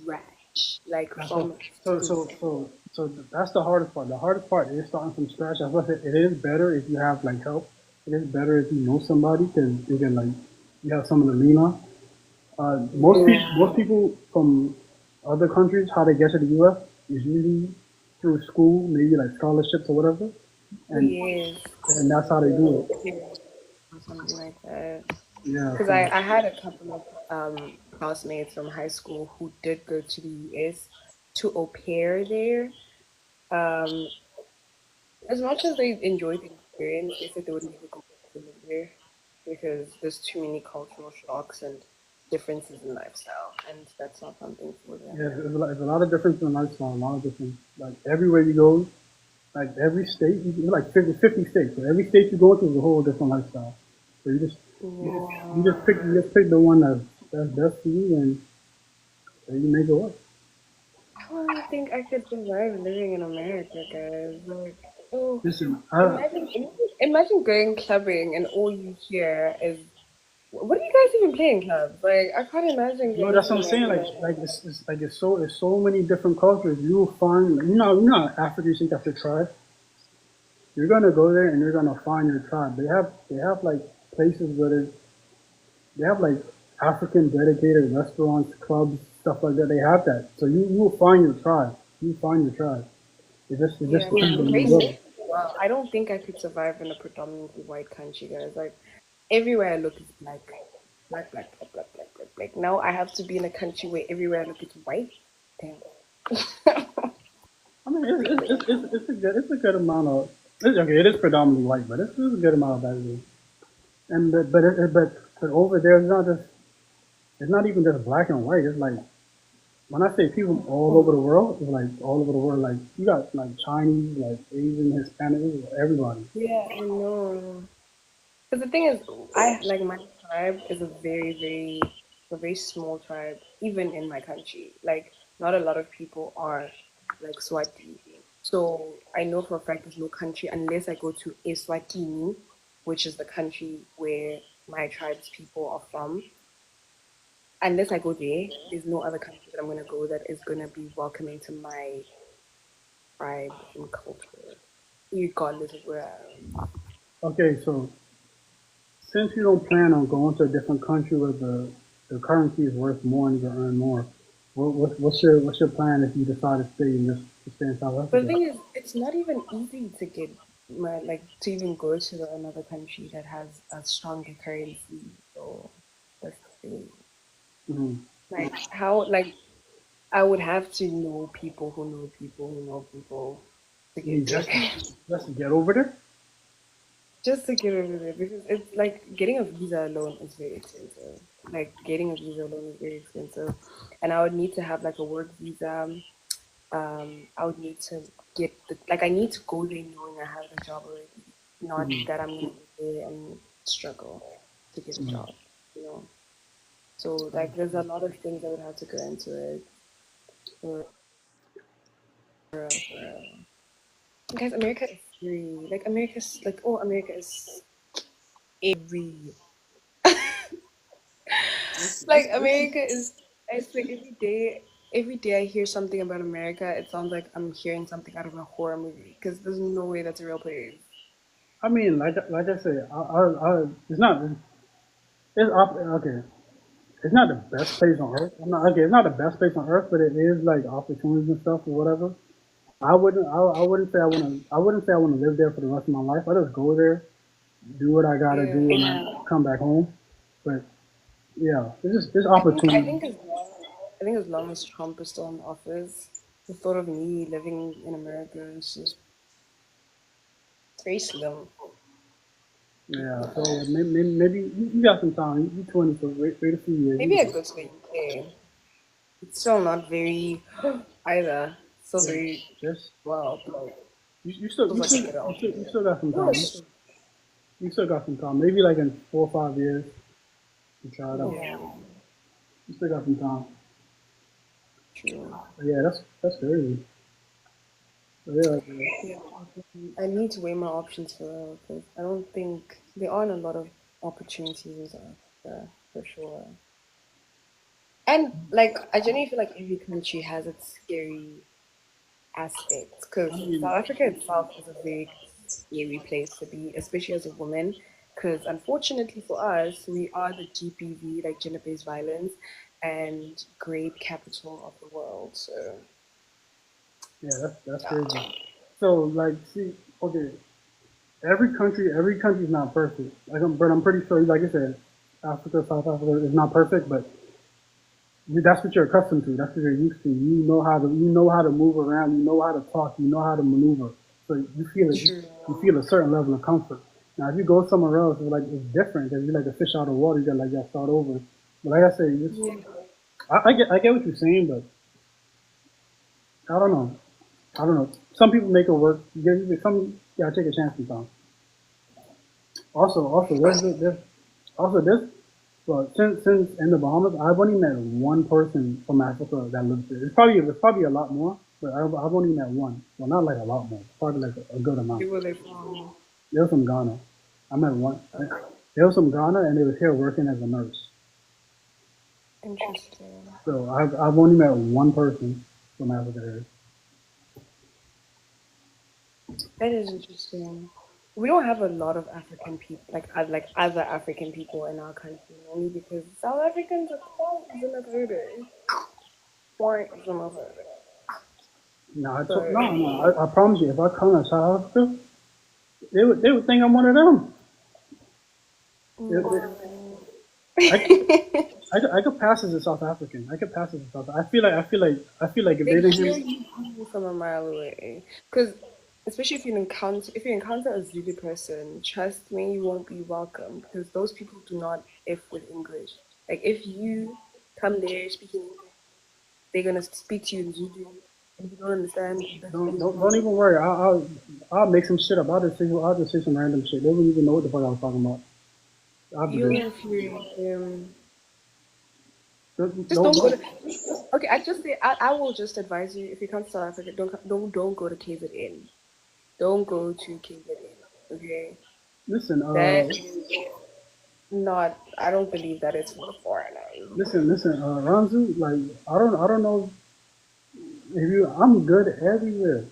scratch. Like That's what. from So scratch. so so so that's the hardest part. The hardest part is starting from scratch. That's what I said. It is better if you have like help. It is better if you know somebody because you can like you have someone to lean on. Most Yeah. people from other countries, how they get to the U.S. is usually through school, maybe like scholarships or whatever, Oh and yes. and that's how they do it. Or something like that. Yeah. Because So I had a couple of classmates from high school who did go to the US to au pair there. Um, as much as they enjoyed the experience, they said they would never go back to live there because there's too many cultural shocks and differences in lifestyle, and that's not something for yeah, them. there's a lot of difference in lifestyle. A lot of difference. Like everywhere you go, like every state, like 50 states. So every state you go to is a whole different lifestyle. So you Yeah. just pick the one that's best for you, and you make it work. I don't think I could survive living in America, guys. Like, oh, Listen, imagine going clubbing and all you hear is, what do you guys even play in clubs? Like, I can't imagine no, going that's to what I'm saying. America. It's so many different cultures. You will find, you know, Africa. You think that's your tribe. You're gonna go there and you're gonna find your tribe. They have like places where they have like African dedicated restaurants, clubs, stuff like that. They have that. So you will find your tribe. You find your tribe. It just Yeah, because depends the on where you racism, go. wow, I don't think I could survive in a predominantly white country, guys. Like, everywhere I look is black. Black, black, black, black, black, black, black. Now I have to be in a country where everywhere I look is white. Damn. I mean, it's a good amount of okay. It is predominantly white, but it's a good amount of diversity. And but over there, it's not even just black and white. It's like when I say people from all over the world, it's like all over the world. Like you got like Chinese, like Asian, Hispanic, everybody. Yeah, I know. Because the thing is, I like my tribe is a very small tribe, even in my country. Like, not a lot of people are like Swati. So I know for a fact there's no country unless I go to Eswatini, which is the country where my tribe's people are from. Unless I go there, there's no other country that I'm gonna go that is gonna be welcoming to my tribe and culture, regardless of where I am. Okay, so since you don't plan on going to a different country where the currency is worth more and you can earn more, what's your plan if you decide to stay in to stay in South But the Africa? thing is, it's not even easy to get like to even go to another country that has a stronger currency. So that's the thing. Mm-hmm. Like how like I would have to know people who know people who know people to I get mean, there. just to get over there. Just to get over there because it's like getting a visa alone is very expensive. Like getting a visa alone is very expensive. And I would need to have like a work visa. I would need to get I need to go there knowing I have a job already, not that I'm gonna go there and struggle to get a job, you know. So like there's a lot of things that would have to go into it for guys, America is free. Like America's like oh America is every like America is I swear every day I hear something about America, it sounds like I'm hearing something out of a horror movie because there's no way that's a real place. I mean, like I said, it's not. Okay. it's not the best place on earth. I'm not okay. It's not the best place on earth, but it is like opportunities and stuff or whatever. I wouldn't say I want to. I wouldn't say I want to live there for the rest of my life. I just go there, do what I gotta Yeah. do, and then come back home. But yeah, it's I think I opportunity. think as long I think as long as Trump is still in office, the thought of me living in America is just very slim. Yeah, so maybe you got some time. You 20, so wait a few years. Maybe I go to the UK. It's still not very either. Still Yeah, very just well, but you still feels you like I still get out. you still got some time. Yes. You still got some time. Maybe like in 4 or 5 years, you try it out. Yeah, You still got some time. true. But yeah, that's crazy. But yeah, Yeah. I need to weigh my options for that because I don't think there aren't a lot of opportunities in South Africa for sure. And like I genuinely feel like every country has its scary aspects I because mean, South Africa itself is a very scary place to be, especially as a woman. Because unfortunately for us, we are the GBV, like gender-based violence, and grade capital of the world. So yeah, that's yeah, crazy. So like, see, okay, every country is not perfect. But I'm pretty sure, like I said, Africa, South Africa is not perfect, but that's what you're accustomed to. That's what you're used to. You know how to move around. You know how to talk. You know how to maneuver. So you feel it. true. You feel a certain level of comfort. Now, if you go somewhere else, it's different because you're like a fish out of water. You got like that start over. But like I said, Yeah. I get what you're saying, but I don't know. I don't know. Some people make it work. Some you gotta take a chance sometimes. Also, this. Well, since in the Bahamas, I've only met one person from Africa that lives there. It's probably a lot more, but I've only met one. Well, not like a lot more, probably like a good amount. You were there from They were from Ghana. I met one. okay, They were from Ghana, and they was here working as a nurse. interesting. So I've only met one person from Africa here. That is interesting. We don't have a lot of African people, like other African people in our country, only because South Africans are quite xenophobic. Quite xenophobic. So, I promise you, if I come to South Africa, they would think I'm one of them. no. I, I could pass as a South African. I could pass as a South. I feel like if They they didn't hear hear, you coming from a mile away. Because especially if you encounter a Zulu person, trust me, you won't be welcome because those people do not F with English. Like if you come there speaking English, they're gonna speak to you in Zulu, and if you don't understand, that's what they're don't gonna even worry. I'll make some shit up. I'll just say some random shit. They wouldn't even know what the fuck I was talking about. I'll be you'll good. infuriate them. Just No, don't go no, to. Okay, I just say I will just advise you if you come to South Africa, don't go to KZN. Don't go to KZN. Okay, listen, that is not. I don't believe that it's for foreigners. Ranzu. Like I don't know if you. I'm good everywhere.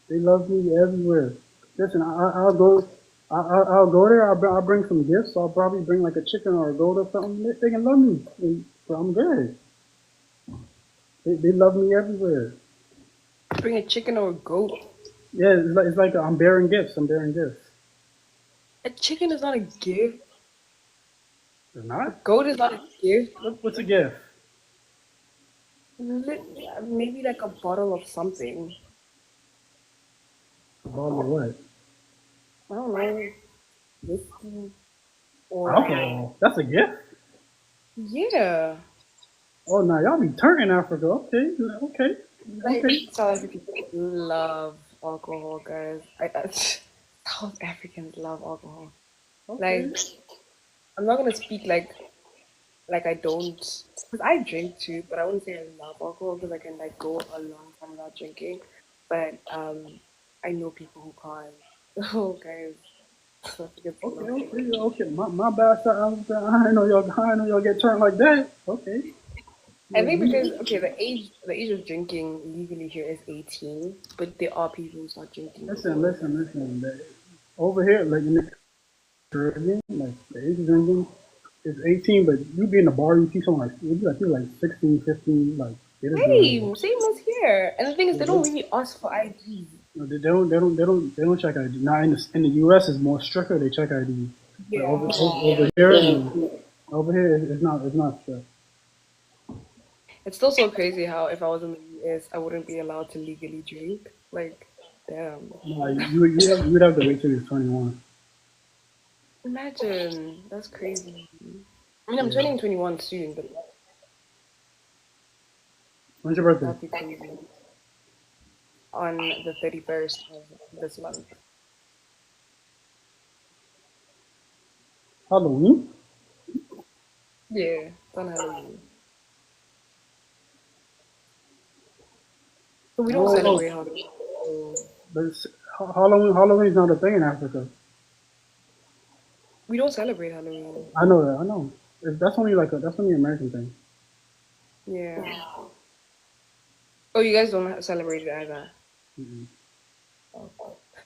They love me everywhere. Listen, I'll go. I'll go there. I'll bring some gifts. I'll probably bring like a chicken or a goat or something. They can love me. So I'm good. They love me everywhere. Bring a chicken or a goat. Yeah, it's like I'm bearing gifts. I'm bearing gifts. A chicken is not a gift. It's A not. goat is not a gift. What's a gift? Maybe like a bottle of something. A bottle of what? I don't know, whiskey or Alcohol. That's a gift. yeah. Oh no, y'all be turning Africa. Okay, okay, Like okay, South Africans love alcohol, guys. South Africans love alcohol. okay. Like I'm not gonna speak like I don't, because I drink too, but I wouldn't say I love alcohol because I can like go a long time without drinking. But I know people who can't. Oh, guys, South Africans love alcohol. Okay. My bad, sir. I didn't know y'all. I didn't know y'all get turned like that. Okay. I Like think because we, okay, the age of drinking legally here is 18, but there are people who start drinking before that. listen. Over here, like in the Caribbean, like the Asian drinking. it's 18, but you be in the bar, you see someone like, you be like, you're like 16, 15, like, they just be like, Same as here. And the thing is, yeah, they don't really ask for ID. no, they don't check ID. Now in the U.S. it's more stricter. They check ID, but Yeah, over yeah. here, over here it's not strict. It's still so crazy how if I was in the US, I wouldn't be allowed to legally drink. Like, damn. No, you'd have to wait till you're 21. Imagine. That's crazy. I mean, I'm Yeah. turning 21 soon, but When's your birthday? that'd be crazy. On the 31st of this month. Halloween? Yeah, it's on Halloween. But we don't Oh, oh, celebrate Halloween. So but Halloween's not a thing in Africa. we don't celebrate Halloween. I know that. I know. That's only that's only an American thing. Yeah. Oh, you guys don't celebrate it either. Mm-mm.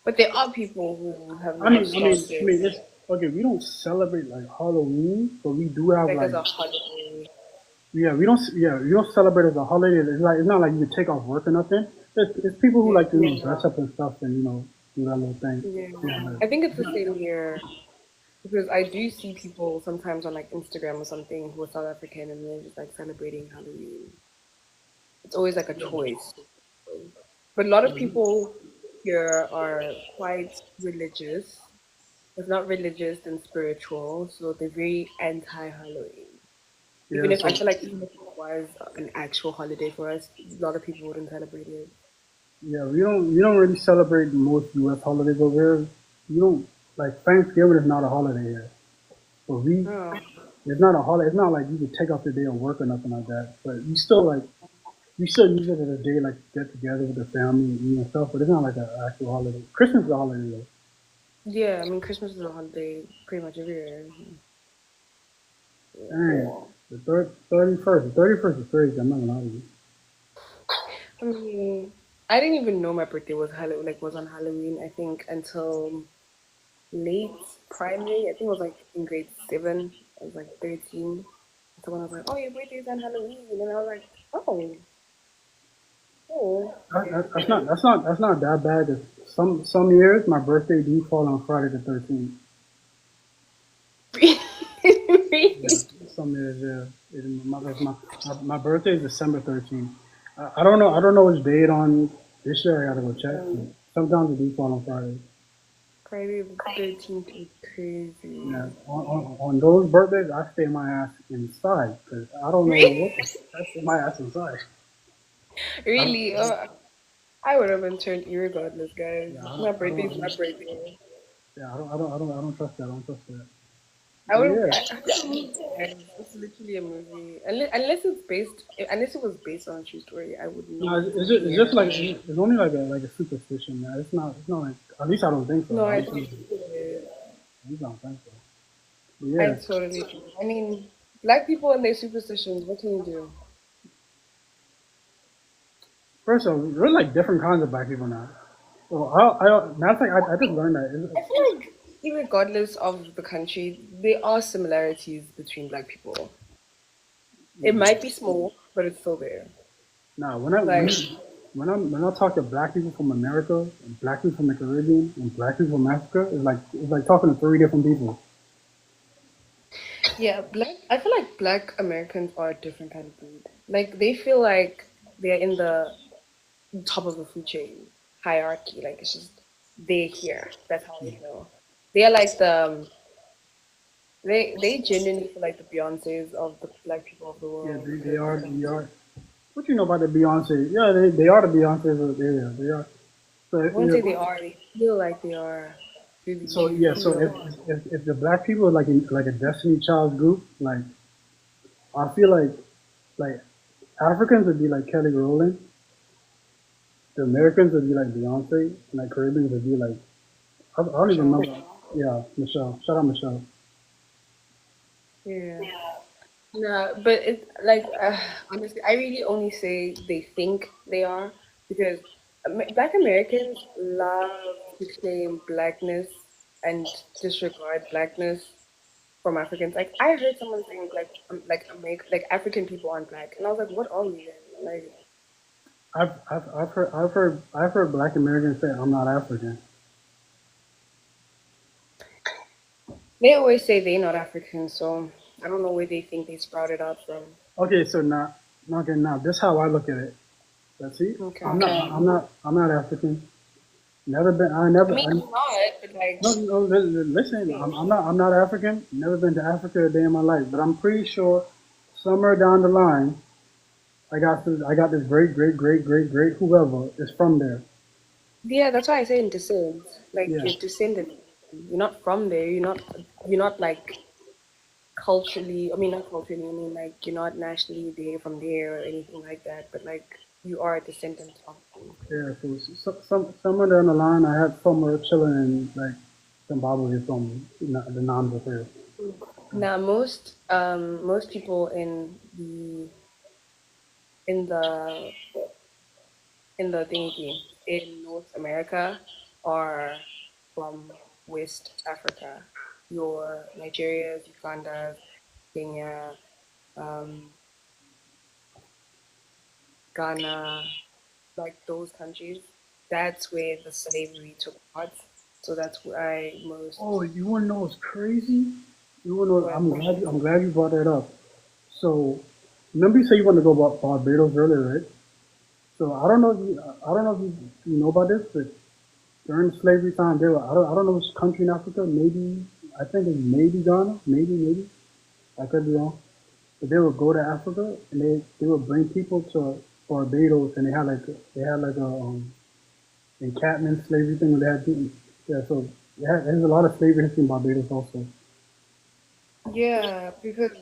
But there are people who have I now mean, I mean, I started mean, it's okay. We don't celebrate like Halloween, but we do have like like as a holiday. yeah we don't celebrate it as a holiday. It's not like you take off work or nothing. It's people who Yeah. like to dress up and stuff and do that little thing. Yeah. Yeah, I think it's the same here because I do see people sometimes on like Instagram or something who are South African and they're just like celebrating Halloween. It's always like a choice. But a lot of people here are quite religious. If not religious, then spiritual. So they're very anti Halloween. yeah. Even if I So feel like even if it was an actual holiday for us, a lot of people wouldn't celebrate it. yeah, we don't really celebrate most U.S. holidays over here. You don't like Thanksgiving is not a holiday here. So we Oh, it's not a holiday. It's not like you could take off the day of work or nothing like that. But you still like we still use it as a day like get together with the family and eat and stuff. But it's not like an actual holiday. Christmas is a holiday though. yeah. I mean, Christmas is a holiday pretty much every year. Dang, the 31st. The 31st is crazy. I'm not gonna lie to you. I mean, I didn't even know my birthday was was on Halloween. I think until late primary. I think it was like in grade 7. I was like 13. Someone was like, "Oh, your birthday's on Halloween," and I was like, "Oh, oh." That's not that bad. Some years my birthday do fall on Friday the 13th. Yeah, some years yeah. My birthday is December 13th. I don't know which date on this year. I gotta go check. But sometimes it do fall on Friday. Friday the 13th is crazy. Yeah, on those birthdays, I stay my ass inside because I don't know what I stay my ass inside. I don't, Really? I would have been turned irregardless, guys. yeah, My birthday's my birthday. yeah, I don't trust that. I don't trust that. I But would. yeah, It's literally a movie. Unless it was based on a true story, I would no, not it's just care. like it's only like a superstition, man. It's not like at least I don't think so. No, At I least, totally get it. at least I don't think so. But I yeah, totally get it. I mean, black people and their superstitions. What can you do? first of all, we're like different kinds of black people now. So matter of fact, I just learned that. I feel like, regardless of the country, there are similarities between black people. It might be small, but it's still there. Nah, Like, when I talk to black people from America, and black people from the Caribbean, and black people from Africa, it's like talking to three different people. yeah, I feel like black Americans are a different kind of breed. Like, they feel like they're in the top of the food chain hierarchy. Like, it's just they're here. That's how they feel. They're like they genuinely feel like the Beyonces of the black people of the Yeah, world they because are. They are. What you know about the Beyonce? Yeah, they are the Beyonces of the area. They are. So I wouldn't say they are. They feel like they are. Really, they yeah. So feel. if the black people are like a Destiny Child group, like I feel like Africans would be like Kelly Rowland, the Americans would be like Beyonce, and like Caribbeans would be like I don't even Michelle. remember. Yeah, Michelle. Shout out Michelle. Yeah. No, but it's like honestly, I really only say they think they are because Black Americans love to claim blackness and disregard blackness. from Africans. Like I heard someone saying like African people aren't black, and I was like, what are we then? Like I've heard Black Americans say I'm not African. they always say they're not African, so I don't know where they think they sprouted out from. Okay, so now, okay, now this is how I look at it. Let's see. Okay. I'm not African. Never been. I mean, you're not, but like, No, no, listen. I'm not African. Never been to Africa a day in my life, but I'm pretty sure somewhere down the line, I got this great whoever is from there. yeah, that's why I say in descent. Like Yeah. you're descendant. You're not from there. You're not like culturally. I mean, not culturally. I mean, like you're not nationally there from there or anything like that. But like you are a descendant of them. Yeah, so somewhere down the line, I had somewhere chilling in like Zimbabwe or something, the Nams here. Now, most people in the in the thingy in North America are from West Africa. Your Nigeria's, Uganda's, Kenya, um, Ghana, like those countries. That's where the slavery took part. So that's why most Oh, you want to know what's crazy? You want to know? what I'm glad you brought that up. So, remember you said you want to go about Barbados earlier, right? So I don't know if you know about this, but during slavery time, I don't know which country in Africa. Maybe I think it's maybe Ghana. Maybe I could be wrong. But they would go to Africa and they would bring people to Barbados, and they had like a encampment slavery thing where they had people. Yeah, so there's a lot of slavery history in Barbados also. yeah, because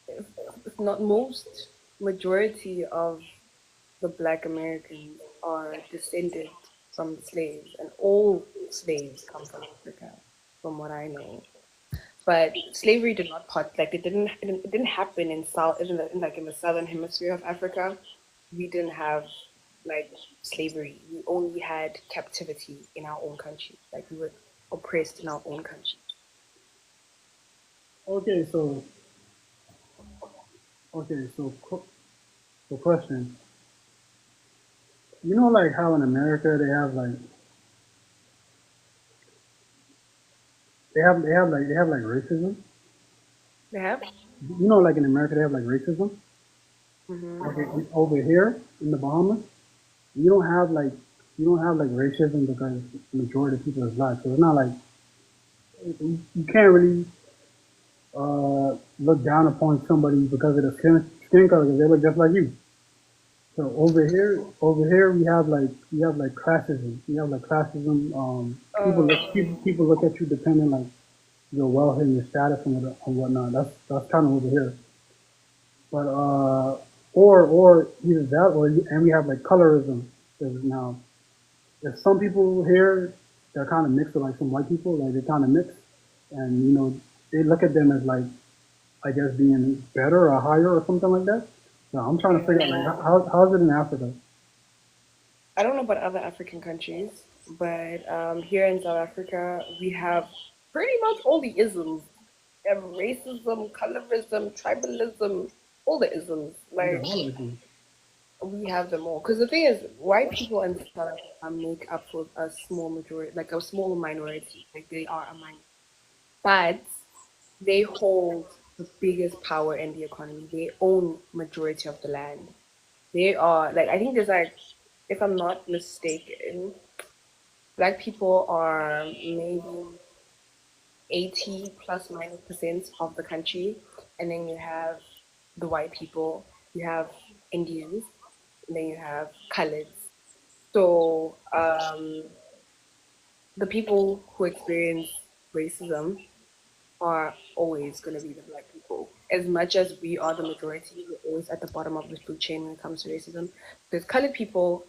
if not most majority of the Black Americans are descended from the slaves, and all slaves come from Africa, from what I know. But slavery did not part like it didn't happen in like in the southern hemisphere of Africa. We didn't have like slavery. We only had captivity in our own country. Like we were oppressed in our own country. Okay, so okay, so so question. You know, like how in America they have like racism. They have. You know, like in America they have like racism. Hmm. Okay, over here in the Bahamas, you don't have like you don't have like racism because the majority of people is black. So it's not like you can't really look down upon somebody because of the skin color because they look just like you. So over here we have like classism. We have like classism. People look at you depending like your wealth and your status and whatnot. That's kind of over here. But or either that and we have like colorism. There's now there's some people here that are kind of mixed with like some white people. Like they kind of mix, and you know they look at them as like I guess being better or higher or something like that. So I'm trying to figure out like Yeah. how's it in Africa? I don't know about other African countries, but here in South Africa, we have pretty much all the isms. We have racism, colorism, tribalism, all the isms. You got Like all of it. we have them all. Because the thing is, white people in South Africa make up for a small majority, like a small minority. Like they are a minority, but they hold the biggest power in the economy. They own majority of the land. They are like I think there's like, if I'm not mistaken, black people are maybe 80 plus minus percent of the country, and then you have the white people, you have Indians, and then you have coloreds. So the people who experience racism are always going to be the black people. As much as we are the majority, we're always at the bottom of the food chain when it comes to racism. Because colored people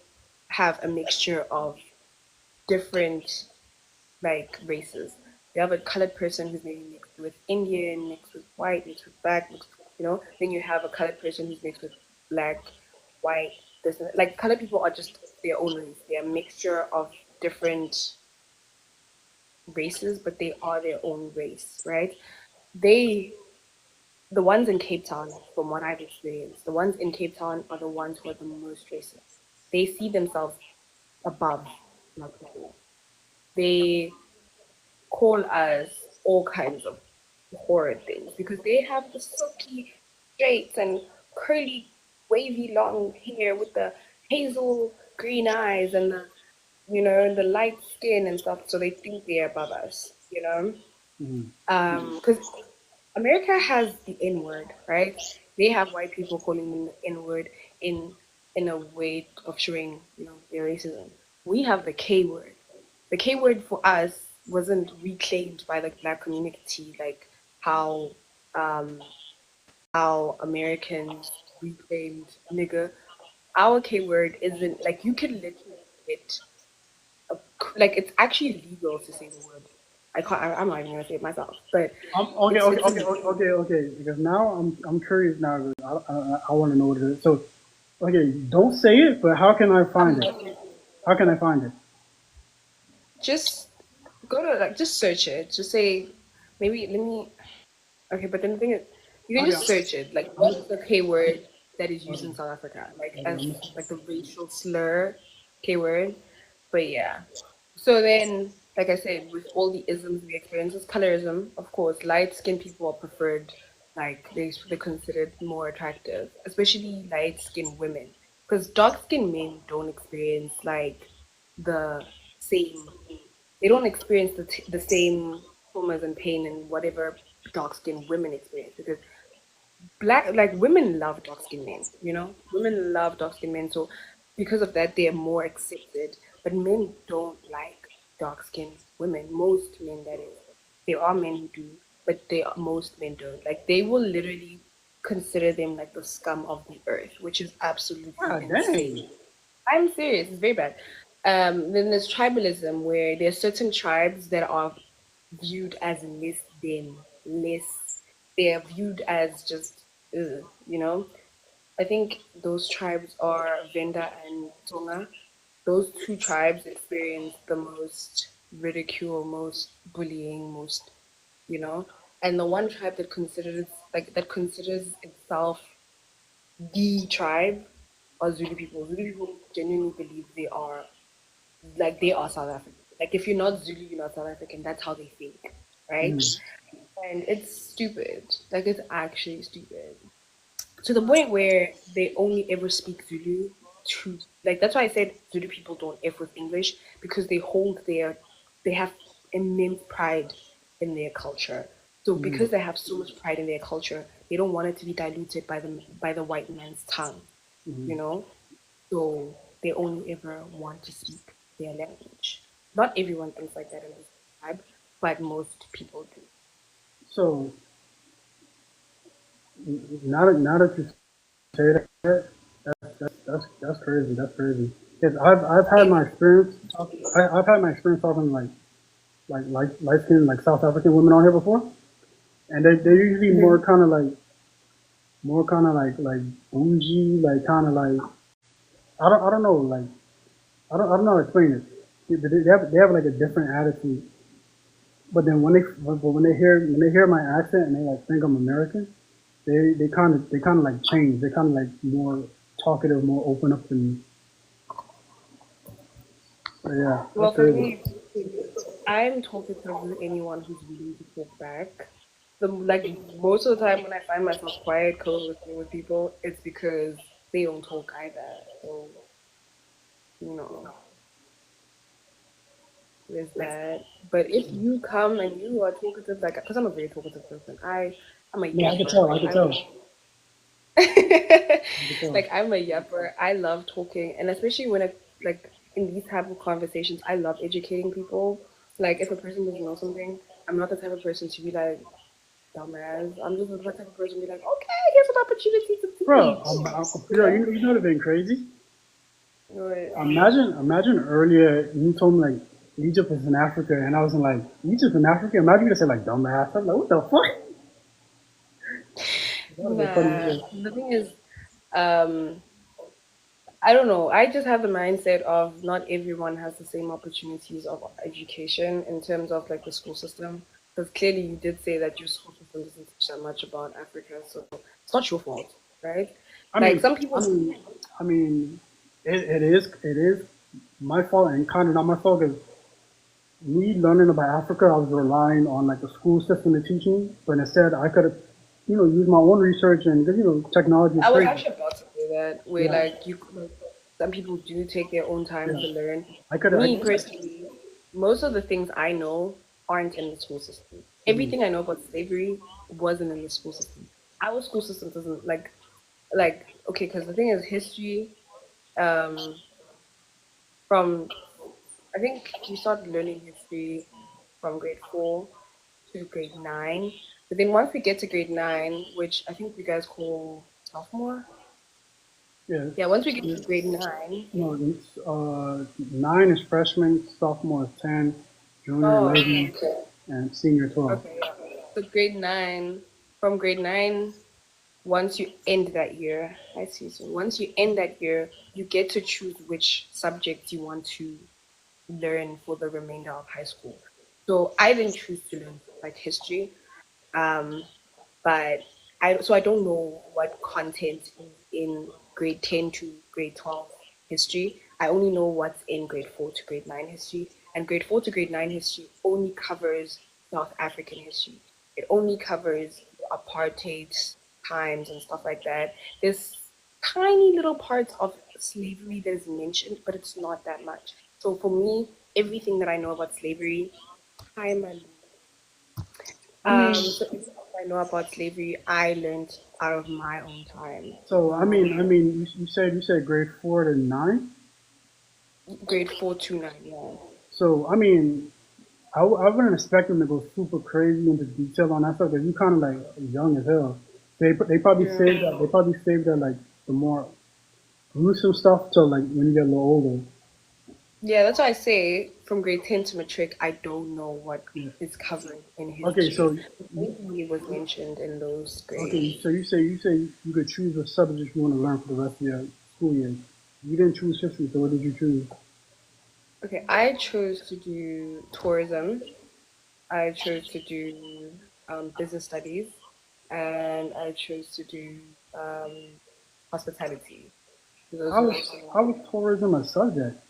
have a mixture of different like races. You have a colored person who's maybe mixed with Indian, mixed with white, mixed with black, Then you have a colored person who's mixed with black, white, this and that. Like colored people are just their own race. They're a mixture of different races, but they are their own race, right? they, the ones in Cape Town, from what I've experienced, the ones in Cape Town are the ones who are the most racist. They see themselves above black people. They call us all kinds of horrid things because they have the silky straights and curly, wavy, long hair with the hazel green eyes and the, the light skin and stuff. So they think they're above us, Mm. Because America has the N word, right? They have white people calling them the N word in in a way of showing, their racism. We have the K word. The K word for us wasn't reclaimed by the black community like how um how Americans reclaimed nigger. Our K word isn't like you can literally get a, like it's actually legal to say the word. I'm not even gonna say it myself, but Okay, it's okay, it's okay, illegal. okay, okay. Because now I'm curious now. 'Cause I want to know what it is. So, okay, don't say it, but how can I I'm find it? not gonna How can I find it? just go to like just search it. Just say maybe let me okay, but then the thing is you can Okay, just search it. Like I'm what's the K word that is used okay, in South Africa? Like okay, as like the racial slur K word. But yeah. So then like I said, with all the isms we experience, it's colorism, of course. Light skinned people are preferred, like they're considered more attractive, especially light skinned women. Because dark skinned men don't experience like the same they don't experience the same traumas and pain and whatever dark skinned women experience because black like women love dark skinned men, women love dark skinned men, so because of that they are more accepted, but men don't like dark skinned women, most men, that is. There are men who do, but most men don't, like they will literally consider them like the scum of the earth, which is absolutely God insane. dang. I'm serious. It's very bad. Then there's tribalism, where there's certain tribes that are viewed as less than, less. They are viewed as just, you know. I think those tribes are Venda and Tonga. Those two tribes experience the most ridicule, most bullying, most, you know. And the one tribe that considers itself the tribe are Zulu people. Zulu people genuinely believe they are South African. Like if you're not Zulu, you're not South African. That's how they think, right? Mm. And it's stupid. Like it's actually stupid to the point where they only ever speak Zulu to like. That's why I said Zulu people don't F with English because they have immense pride in their culture. So Mm. because they have so much pride in their culture, they don't want it to be diluted by the white man's tongue, you Mm. know? So they only ever want to speak their language. Not everyone thinks like that in this tribe, but most people do. So now that you say that, that's crazy. That's crazy. Because I've had If my experience. I've had my experience talking like light skinned like South African women on here before, and they're usually Mhm. more kind of like bougie, like kind of like I don't know like I don't know how to explain it. They have like a different attitude. But then when they hear my accent and they like think I'm American, they kind of like change. They kind of like more talkative, more open up to me. So yeah, well, that's for crazy. me, I'm talkative with anyone who's willing to talk back. Most of the time when I find myself quiet co-listening with people, it's because they don't talk either. So, you know, there's that. But if you come and you are talkative, like, because I'm a very talkative person, I'm a No, I can yapper. tell. I Like, can tell. I can tell. like I'm a yapper. I love talking, and especially when like in these type of conversations, I love educating people. Like if a person doesn't know something, I'm not the type of person to be like dumbass. I'm just the type of person to be like, okay, here's an opportunity to Bro, teach. You yo, know? you know the thing crazy? Right. Imagine earlier you told me like Egypt is in Africa, and I was like Egypt in Africa. Imagine you just said like dumbass. I'm like, what the fuck? That was a funny Nah. shit. The thing is, um, I don't know. I just have the mindset of not everyone has the same opportunities of education in terms of like the school system. Because clearly you did say that your school system doesn't teach that much about Africa, so it's not your fault, right? I Like mean, some I people, mean, I mean, it is my fault and kind of not my fault because me learning about Africa, I was relying on like the school system to teach me, but instead I could have, used my own research and technology is I was crazy. actually about to say that, where Yeah, like like, some people do take their own time yeah. to learn. I could, Me personally, most of the things I know aren't in the school system. mhm. Everything I know about slavery wasn't in the school system. Our school system doesn't like okay, because the thing is history. Um, from I think we started learning history from grade 4 to grade 9. But then once we get to grade 9, which I think you guys call sophomore, Yeah. yeah, once we get Yeah. to grade 9, No, it's, 9 is freshman, sophomore is 10, junior oh, okay, 11, and senior 12. okay, yeah. So grade 9, from grade 9, once you end that year, I see. So once you end that year, you get to choose which subjects you want to learn for the remainder of high school. So I didn't choose to learn like history. Um, but I don't know what content is in grade 10 to grade 12 history. I only know what's in grade 4 to grade 9 history, and grade 4 to grade 9 history only covers South African history. It only covers apartheid times and stuff like that. There's tiny little parts of slavery that is mentioned, but it's not that much. So for me, everything that I know about slavery, time and I mean, so everything I know about slavery, I learned out of my own time. so You know, you said grade 4 to 9. grade 4 to 9. Yeah. So I mean, I wouldn't expect them to go super crazy into detail on that stuff because you kind of like young as hell. They probably Yeah. saved that. They probably saved that like the more gruesome stuff till like when you get a little older. Yeah, that's why I say from grade 10 to matric, I don't know what Yeah. is covered in Okay, history. so Maybe it was mentioned in those okay, grades. so you say you could choose a subject you want to learn for the rest of your school year. You didn't choose history, so what did you choose? Okay, I chose to do tourism. I chose to do business studies, and I chose to do hospitality. Those How were was some of how was tourism a subject?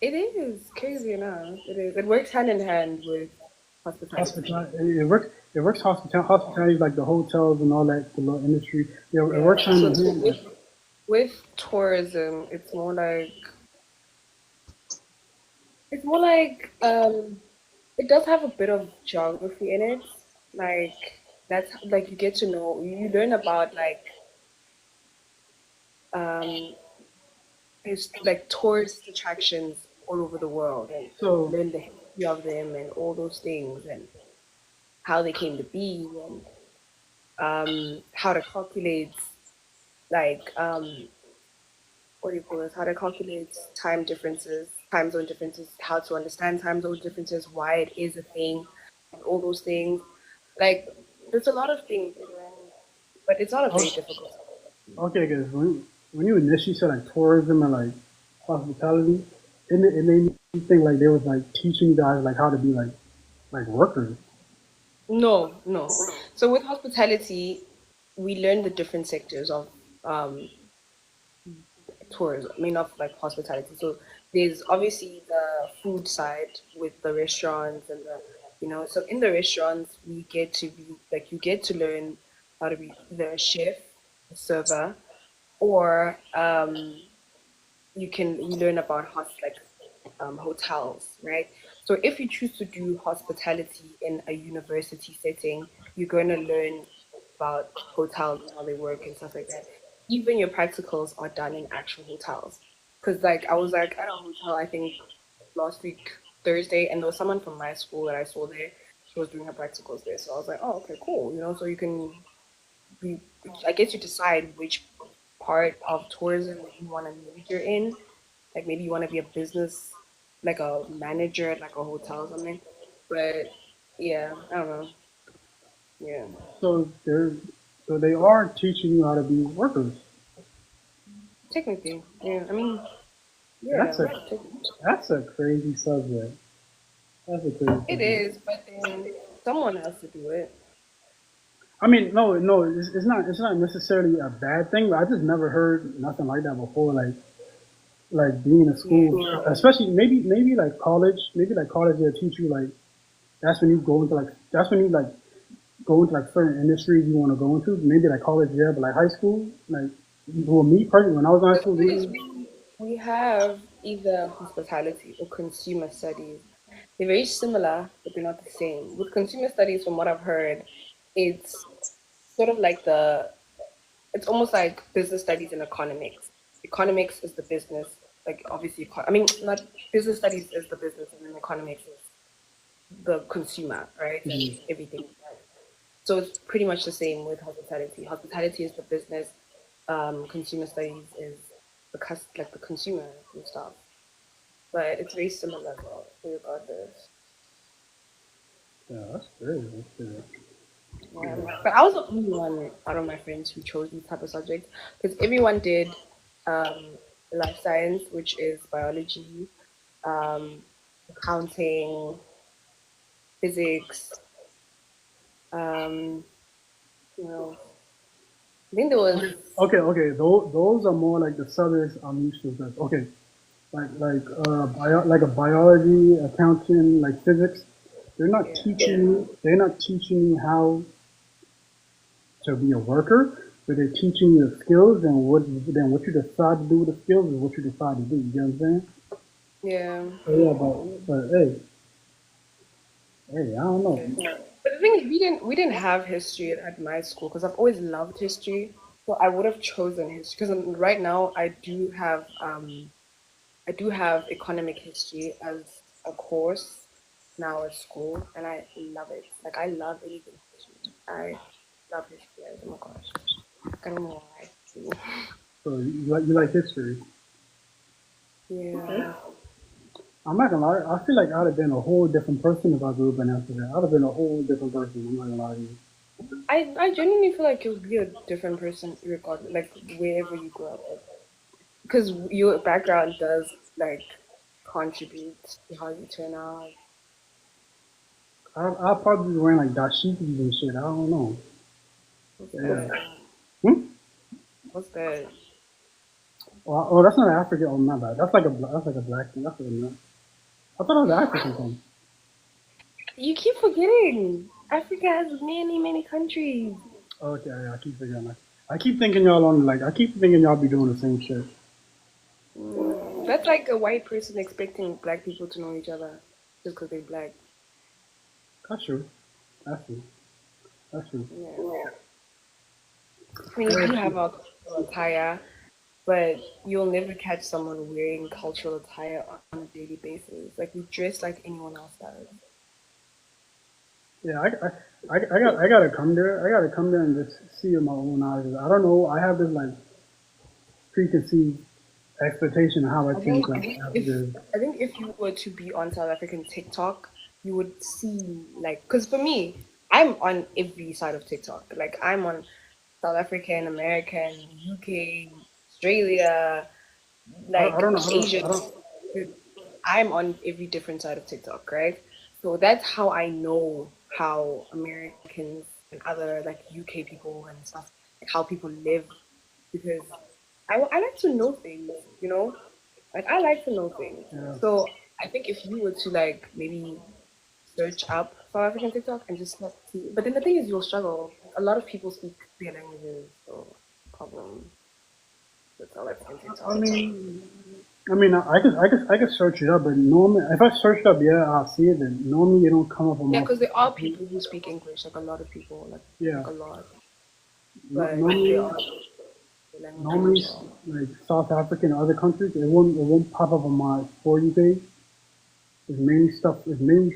It is crazy enough. It is. It works hand in hand with hospitality. Hospitality. It works. Hospitality, like the hotels and all that, the little industry. Yeah, it Yeah. works hand So in hand. with tourism, it's more like it does have a bit of geography in it. Like that's like you get to know you learn about um it's like tourist attractions all over the world and So learn the history of them and all those things and how they came to be and how to calculate like what do you call this? How to calculate time differences, time zone differences, how to understand time zone differences, why it is a thing, and all those things. Like there's a lot of things to learn, but it's not a very difficult subject. okay, because when you initially said like tourism and like hospitality, it made me think like they was like teaching you guys like how to be like workers. No, no. So with hospitality, we learn the different sectors of um tourism, I mean, of like hospitality. So there's obviously the food side with the restaurants and so in the restaurants, we get to be like, you get to learn how to be either a chef, a server, or you learn about hotels, right? So if you choose to do hospitality in a university setting, you're going to learn about hotels and how they work and stuff like that. Even your practicals are done in actual hotels. Because like I was like at a hotel, I think last week Thursday, and there was someone from my school that I saw there. She was doing her practicals there, so I was like, oh, okay, cool. So you can be, I guess you decide which part of tourism that you want to major in. Like maybe you want to be a business, like a manager at like a hotel or something. But yeah, I don't know. Yeah, So they are teaching you how to be workers. technically, yeah. I mean, That's yeah, a that's a crazy subject. That's a crazy It thing. is, but then someone has to do it. I mean, no, it's not necessarily a bad thing, but I just never heard nothing like that before. Like being in Yeah. school, especially maybe like college they'll teach you like that's when you go into like that's when you like go into like certain industries you want to go into. Maybe like college, yeah, but like high school, like well, me personally, when I was in high The school, thing is, we have either hospitality or consumer studies. They're very similar, but they're not the same. With consumer studies, from what I've heard, it's sort of like it's almost like business studies and economics. Economics is the business, like obviously, I mean, not business studies is the business, and then economics is the consumer, right? And mhm. everything. So it's pretty much the same with hospitality. Hospitality is the business. Consumer studies is like the consumer and stuff. But it's very similar though, regardless. Yeah, that's great. That's great. Yeah. But I was the only one out of my friends who chose these type of subjects because everyone did life science, which is biology, um, accounting, physics. Um, what else? I think there was. Okay. Those are more like the subjects I'm used to. Okay, like a biology, accounting, like physics. Yeah. They're not teaching you how to be a worker, but they're teaching you the skills and what you decide to do with the skills is what you decide to do. You get what I'm saying? Yeah. So yeah, but hey, I don't know. But the thing is, we didn't have history at my school because I've always loved history. So I would have chosen history because right now I do have economic history as a course now at school, and I love it. Like I love anything history. I love history. Oh my gosh, I don't know why. I do. So you like history? Yeah, I'm not gonna lie. I feel like I'd have been a whole different person if I grew up in Africa. I'd have been a whole different person. I'm not gonna lie to you. I genuinely feel like you'll be a different person regardless, like wherever you grow up. Because your background does like contribute to how you turn out. I'll probably be wearing like dashikis and shit. I don't know. What's Yeah. that? Hmm? What's that? Oh, that's not African. Oh, my bad. That's like a black thing. That's what it I thought it was an African thing. You keep forgetting. Africa has many, many countries. Okay, yeah, I keep forgetting. I keep thinking y'all on like I keep thinking y'all be doing the same shit. That's like a white person expecting black people to know each other just because they're black. That's true. That's true. That's true. Yeah. I mean, we do have our cultural attire, but you'll never catch someone wearing cultural attire on a daily basis. Like, we dress like anyone else does. Yeah, I gotta come there. I gotta come there and just see with my own eyes. I don't know. I have this like preconceived expectation of how I I think think like Africa is. I think if you were to be on South African TikTok, you would see like because for me, I'm on every side of TikTok. Like I'm on South African, American, UK, Australia, I like don't know. I Asian. don't. I'm on every different side of TikTok, right? So that's how I know how Americans and other like UK people and stuff, like how people live, because I like to know things, you know? Like I like to know things. Yeah. So I think if you were to like maybe search up South African TikTok and just like see, but then the thing is you'll struggle. A lot of people speak their languages, so problem with South African I TikTok. mean, I could search it up, but normally, if I search it up, yeah, I'll see it. But normally, it don't come up on Yeah, my. because there are people who speak English, like a lot of people, like Yeah, a lot, no, but there normally, are the languages as normally, well. like South Africa and other countries, it won't pop up on my for you page. It's mainly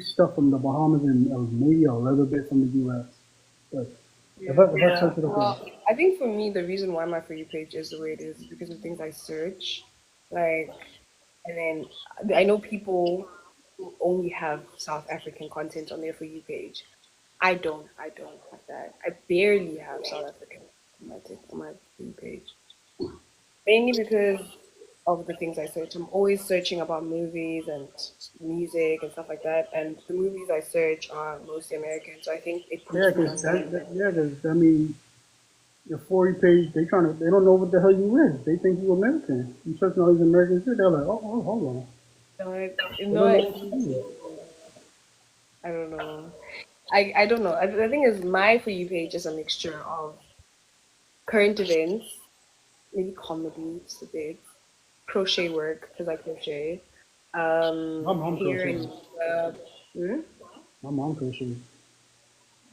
stuff from the Bahamas and maybe a little bit from the U.S. But Yeah. if I search it up, Well, I think for me, the reason why my For You page is the way it is because of things I search. Like, and then I know people who only have South African content on their For You page. I don't have that. I barely have South African on my For You page. Mainly because of the things I search. I'm always searching about movies and music and stuff like that. And the movies I search are mostly American, so I think it Yeah, puts me on because something. yeah, because I mean, your 40 page, they don't know what the hell you is. They think you American. You searching all these American shit. They're like, oh, hold on. You They know, don't know I, what you do. I don't know. I don't know. The thing is, my For You page is a mixture of current events, maybe comedy, just a bit, crochet work because I crochet. My mom Here crochets. in hmm? My mom crochets.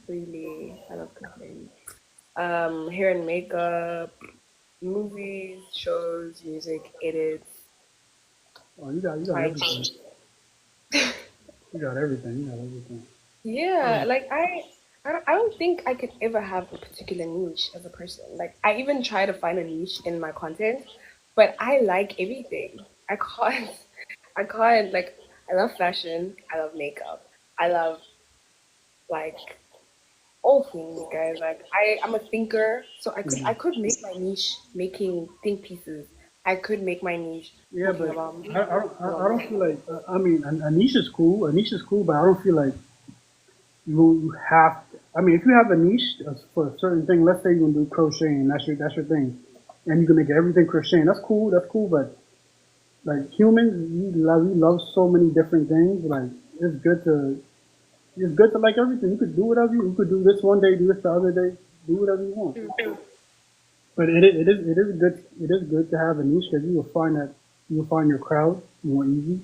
Really, I love crocheting. Hair and makeup, movies, shows, music, edits, Oh, you got everything. IG. You got everything. You got everything. Yeah, like I don't think I could ever have a particular niche as a person. Like I even try to find a niche in my content, but I like everything. I can't I can't like I love fashion, I love makeup, I love like all things, guys. Like I'm a thinker, so I could make my niche making think pieces. I could make my niche Yeah, talking but about I don't feel like I mean a niche is cool. A niche is cool, but I don't feel like you have. I mean, if you have a niche for a certain thing, let's say you're gonna do crocheting, that's your thing, and you can make everything crocheting. That's cool. That's cool. But like humans, we love so many different things. Like it's good to it's good to like everything. You could do whatever you could do this one day, do this the other day, do whatever you want. But it is good to have a niche because you will find that you will find your crowd more easy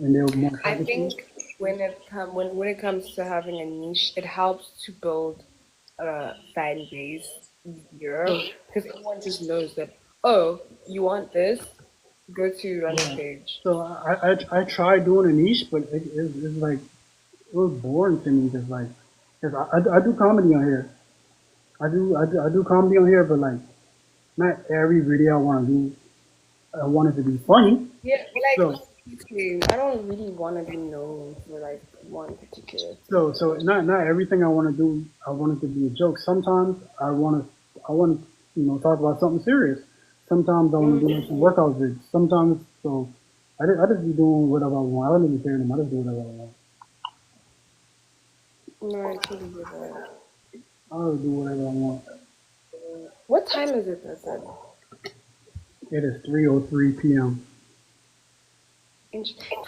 and they'll more I focus you. think when it comes to having a niche, it helps to build a fan base easier So because everyone just knows that, oh, you want this, go to Run's yeah. page. So I tried doing a niche, but it's like it was boring to me. Just like, cause I do comedy on here. I do comedy on here, but like not every video I want to do. I want it to be funny. Yeah, like So okay, I don't really want to be known for like one particular thing. so not everything I want to do. I want it to be a joke. Sometimes I want to talk about something serious. Sometimes I want to do like some workout videos. Sometimes I just be doing whatever I want. I don't even care anymore. I just do whatever I want. No, I totally get that. I just do whatever I want. What time is it? That's it. It is 3:03 p.m.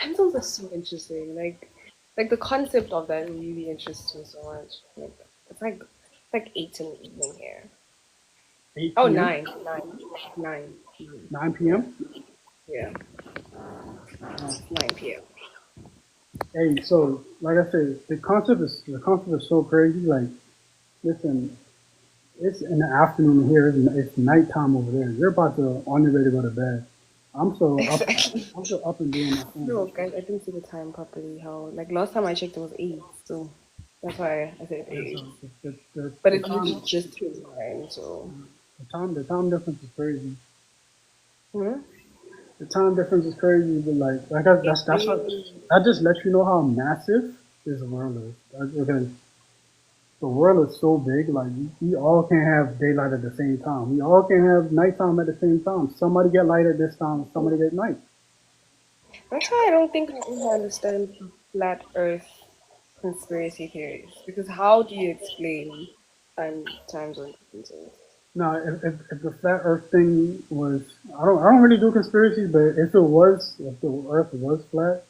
Time zones are so interesting. Like the concept of that really interests me so much. Like it's like 8 in the evening here. Oh, 8 p.m. 9. 9 p.m. Yeah, it's 9 p.m. Hey, so like I said, the concept is so crazy. Like, listen, it's in the afternoon here. It's nighttime over there. You're about to on your way to go to bed. I'm so up. Exactly. I'm so up and doing my No, thing. guys, I didn't see the time properly. How like last time I checked it was 8, so that's why I said Yeah, 8. so But it's literally just 9, so. the time difference is crazy. Hmm? The time difference is crazy, but It that's what is. that just lets you know how massive this world is. Because the world is so big, like we all can't have daylight at the same time. We all can't have nighttime at the same time. Somebody get light at this time, somebody get night. That's why I don't think I ever understand flat Earth conspiracy theories. Because how do you explain time zone differences? Now, if the flat Earth thing was, I don't really do conspiracies, but if the Earth was flat,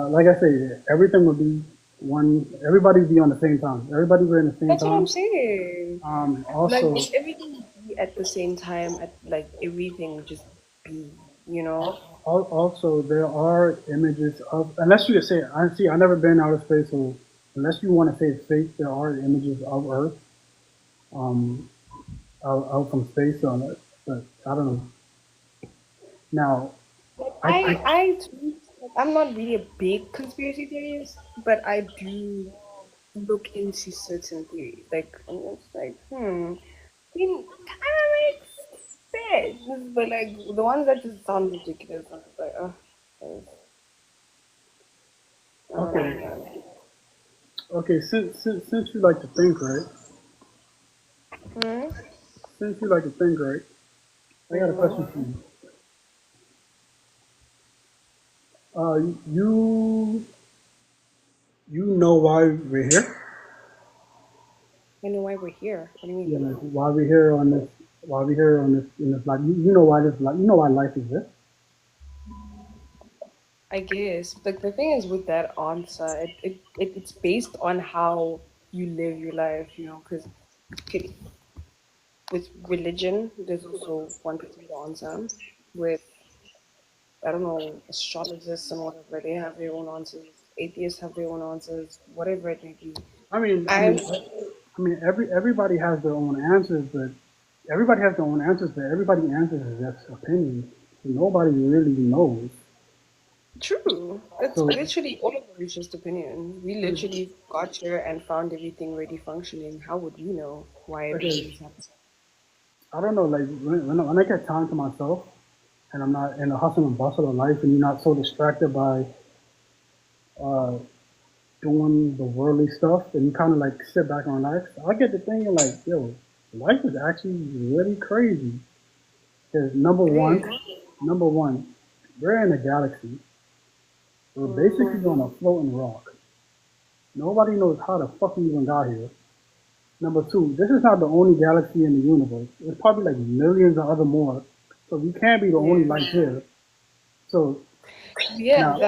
like I say, everything would be one. Everybody would be on the same time. Everybody would in the same That's what I'm time. saying. Like, Also, if everything would be at the same time, at like everything would just be, you know? also there are images of unless you say I see. I never been out of space, so unless you want to say it's fake, there are images of Earth um, out from space on it. But I don't know. Now, Like I I'm not really a big conspiracy theorist, but I do look into certain theories. Like I'm just like, I mean, kind of makes sense, but like the ones that just sound ridiculous, I'm just like, oh, I don't know, okay. man. Okay, since you like to think, right? Hmm? Since you like to think, right? I got a question Mm-hmm. for you. You you know why we're here? I know why we're here. What do you mean? Yeah, like why we're here on this? Why we're here on this in this life? You know why this life? You know why life exists? I guess. Like the thing is with that answer, it's based on how you live your life, you know, because with religion, there's also one particular answer. With, I don't know, astrologists and whatever, they have their own answers. Atheists have their own answers, whatever it may be. I mean, I I'm mean, I mean, everybody has their own answers, but everybody has their own answers, but everybody answers is just opinion. So nobody really knows. true. That's So, literally all of it is just opinion. We literally got here and found everything already functioning. How would we know why everything okay, is happening? I don't know. Like when I get time to myself, and I'm not in the hustle and bustle of life, and you're not so distracted by uh, doing the worldly stuff, and you kind of like sit back and relax. I get to thinking like, yo, life is actually really crazy. Because It is. number one, we're in a galaxy. We're basically on a floating rock. Nobody knows how the fuck we even got here. Number two, this is not the only galaxy in the universe. There's probably like millions of other more. So we can't be the only Yeah. life here. So Yeah, now,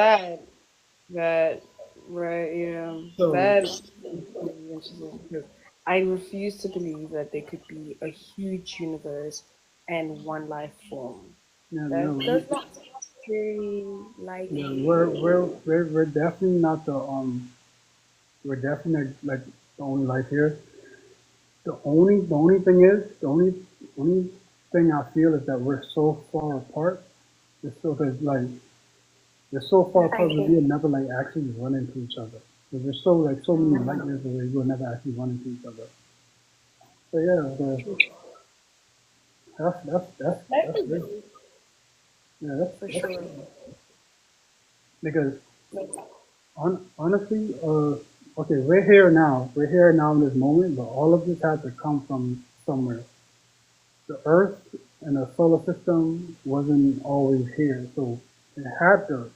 that, right, yeah, so that is really interesting because I refuse to believe that there could be a huge universe and one life form. yeah, That no, does not seem very yeah, likely. we're definitely not the we're definitely like the only life here. The only thing is the only thing I feel is that we're so far apart. It's so because like we're so far apart that we'll never like actually run into each other. Because there's so like so many light years away, we'll never actually run into each other. So yeah, That that's is good. Yeah, for that's sure. because Like, honestly, okay, we're here now. We're here now in this moment, but all of this had to come from somewhere. The Earth and the solar system wasn't always here, so it had to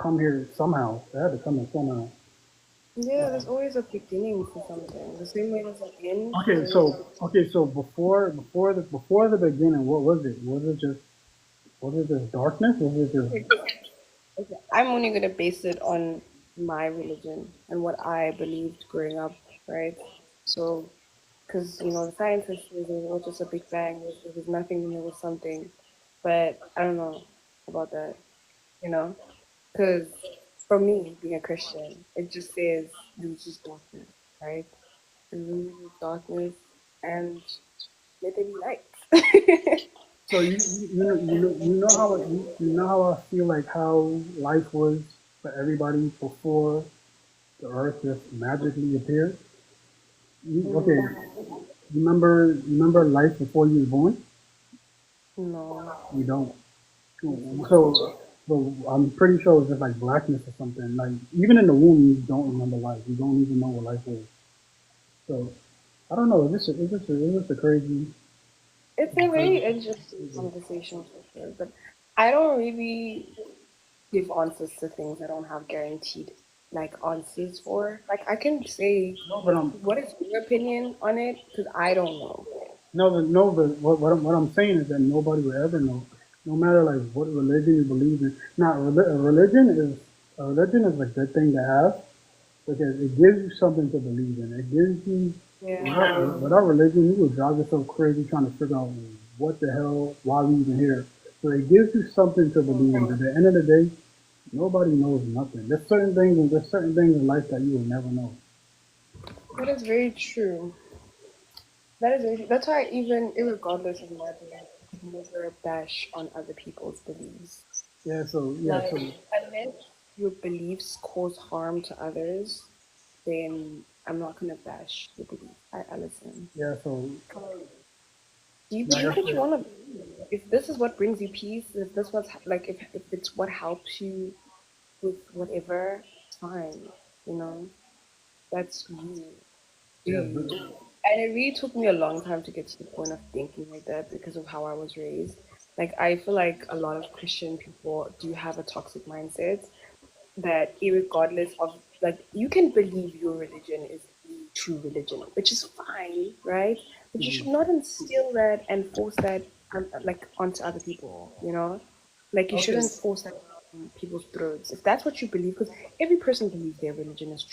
come here somehow. It had to come here somehow. yeah, there's always a beginning for something. The same way there's an end, there's Okay, always a so before the beginning, what was it? Was it just darkness? Was it just beginning. Okay, I'm only going to base it on my religion and what I believed growing up, right? So, because, you know, the scientists say there was just a big bang, there was nothing, and there was something. But I don't know about that, you know? Because for me, being a Christian, it just says there was just darkness, right? And then there was darkness, and let there be light. so you know how I feel like how life was for everybody before the Earth just magically appeared. Okay, Mm, remember life before you were born? no, You don't. unfortunately. So I'm pretty sure it's just like blackness or something. Like even in the womb, you don't remember life. You don't even know what life is. So I don't know. Is this a crazy? It's a very interesting conversation for sure, but I don't really give answers to things I don't have guaranteed like answers for. Like I can say, No, but what is your opinion on it? Because I don't know. but what I'm saying is that nobody will ever know, no matter like what religion you believe in. Now, a religion is a good thing to have because it gives you something to believe in. It gives you Yeah, without religion, you would drive yourself crazy trying to figure out what the hell, why we even here. So it gives you something to believe in. But at the end of the day, nobody knows nothing. There's certain things in life that you will never know. that is very true. That is very true. That's why even irregardless of my belief, I could never bash on other people's beliefs. Yeah. So yeah. Like So unless your beliefs cause harm to others, then I'm not gonna bash your belief. I listen. yeah. So Do you like believe I what you said, want to believe? If this is what brings you peace, if this what's like, if it's what helps you with whatever, it's fine. You know, that's you. Do yeah. you? And it really took me a long time to get to the point of thinking like that because of how I was raised. Like, I feel like a lot of Christian people do have a toxic mindset that irregardless of, like, you can believe your religion is the true religion, which is fine, right? But you should Mhm. not instill that and force that like onto other people, you know? Like, you Okay. shouldn't force that on people's throats if that's what you believe, because every person believes their religion is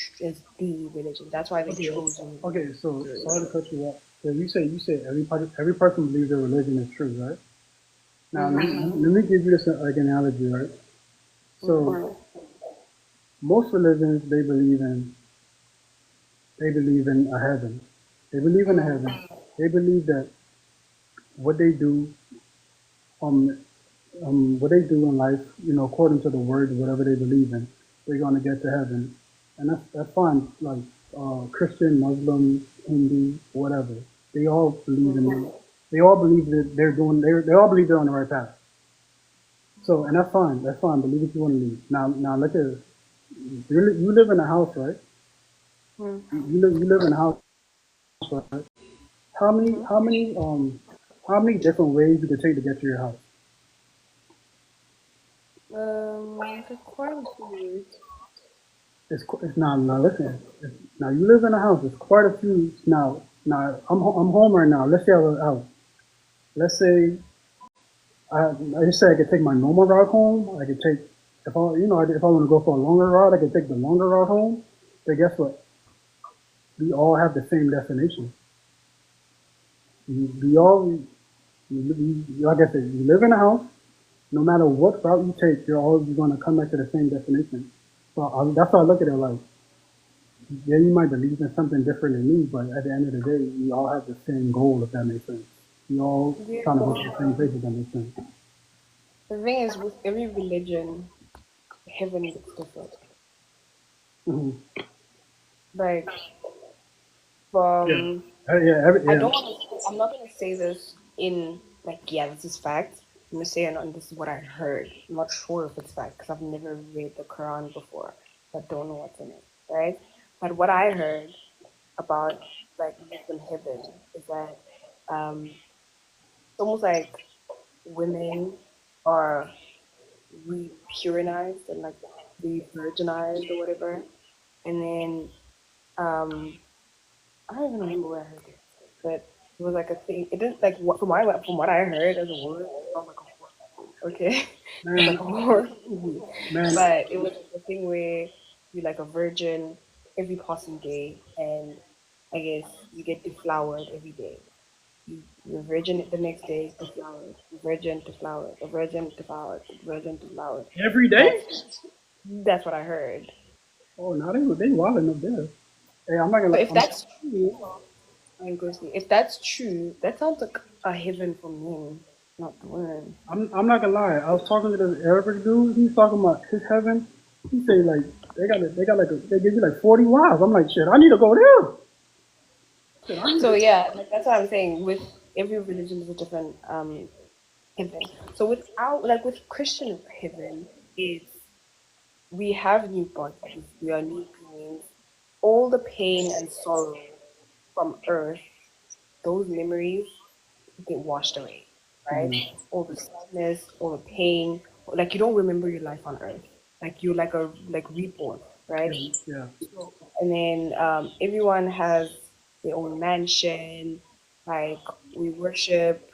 the religion. That's why they Okay. chose you. Okay. So sorry to cut you off. So you say every person believes their religion is true, right? Now let me give you this like analogy, right? So Mm-hmm. most religions they believe in a heaven. They believe in a heaven. They believe that what they do um what they do in life, according to the word, whatever they believe in, they're gonna get to heaven, and that's fine. Like Christian, Muslim, Hindu, whatever, they all believe in it. They all believe that they all believe they're on the right path. So, and that's fine. That's fine. Believe what you want to believe. Now look at this. You live in a house, right? You live in a house, right? How many how many how many different ways you could take to get to your house? Like quite a few words. It's now listen. Now you live in a house. It's quite a few. Now I'm home right now. Let's say I was out. Let's say I just say I could take my normal route home. I could take if I want to go for a longer route, I could take the longer route home. But guess what? We all have the same destination. We all like I said, you live in a house. No matter what route you take, you're always going to come back to the same destination. So that's how I look at it. Like, yeah, you might believe in something different than me, but at the end of the day, we all have the same goal, if that makes sense. We all Yeah. trying to go to the same place, if that makes sense. The thing is, with every religion, heaven looks different. Hmm. Like, Yeah. from Yeah. I Yeah. don't want to. I'm not gonna say this in like, yeah, this is fact. I'm gonna say it on this is what I heard. I'm not sure if it's fact because I've never read the Quran before, so I don't know what's in it, right? But what I heard about like Muslim heaven is that it's almost like women are re-purinized and like re-virginized or whatever, and then um, I don't even remember where I heard this, but it was like a thing. It didn't like from what I heard as a word, it sounds like a horror movie. Okay, it's like a Man, horror movie, man, but it was like a thing where you're like a virgin every passing day, and I guess you get deflowered every day. You're virgin the next day, deflowered, virgin deflowered, a virgin deflowered, virgin deflowered. every day? That's what I heard. Oh, no, they wilding up there. Hey, I'm not But gonna. if that's true, I agree. If that's true, that sounds like a heaven for men, not the women. I'm not gonna lie. I was talking to this Arabic dude. He's talking about his heaven. He say like they give you like 40 wives. I'm like shit. I need to go there. Shit, I need So to. yeah, like that's what I'm saying. With every religion is a different heaven. So with Christian heaven, it's we have new bodies, we are new beings. All the pain and sorrow from earth, those memories get washed away, right? Mhm. All the sadness, all the pain, like you don't remember your life on earth. Like you're like reborn, right? Yeah, yeah. So, and then everyone has their own mansion. Like we worship.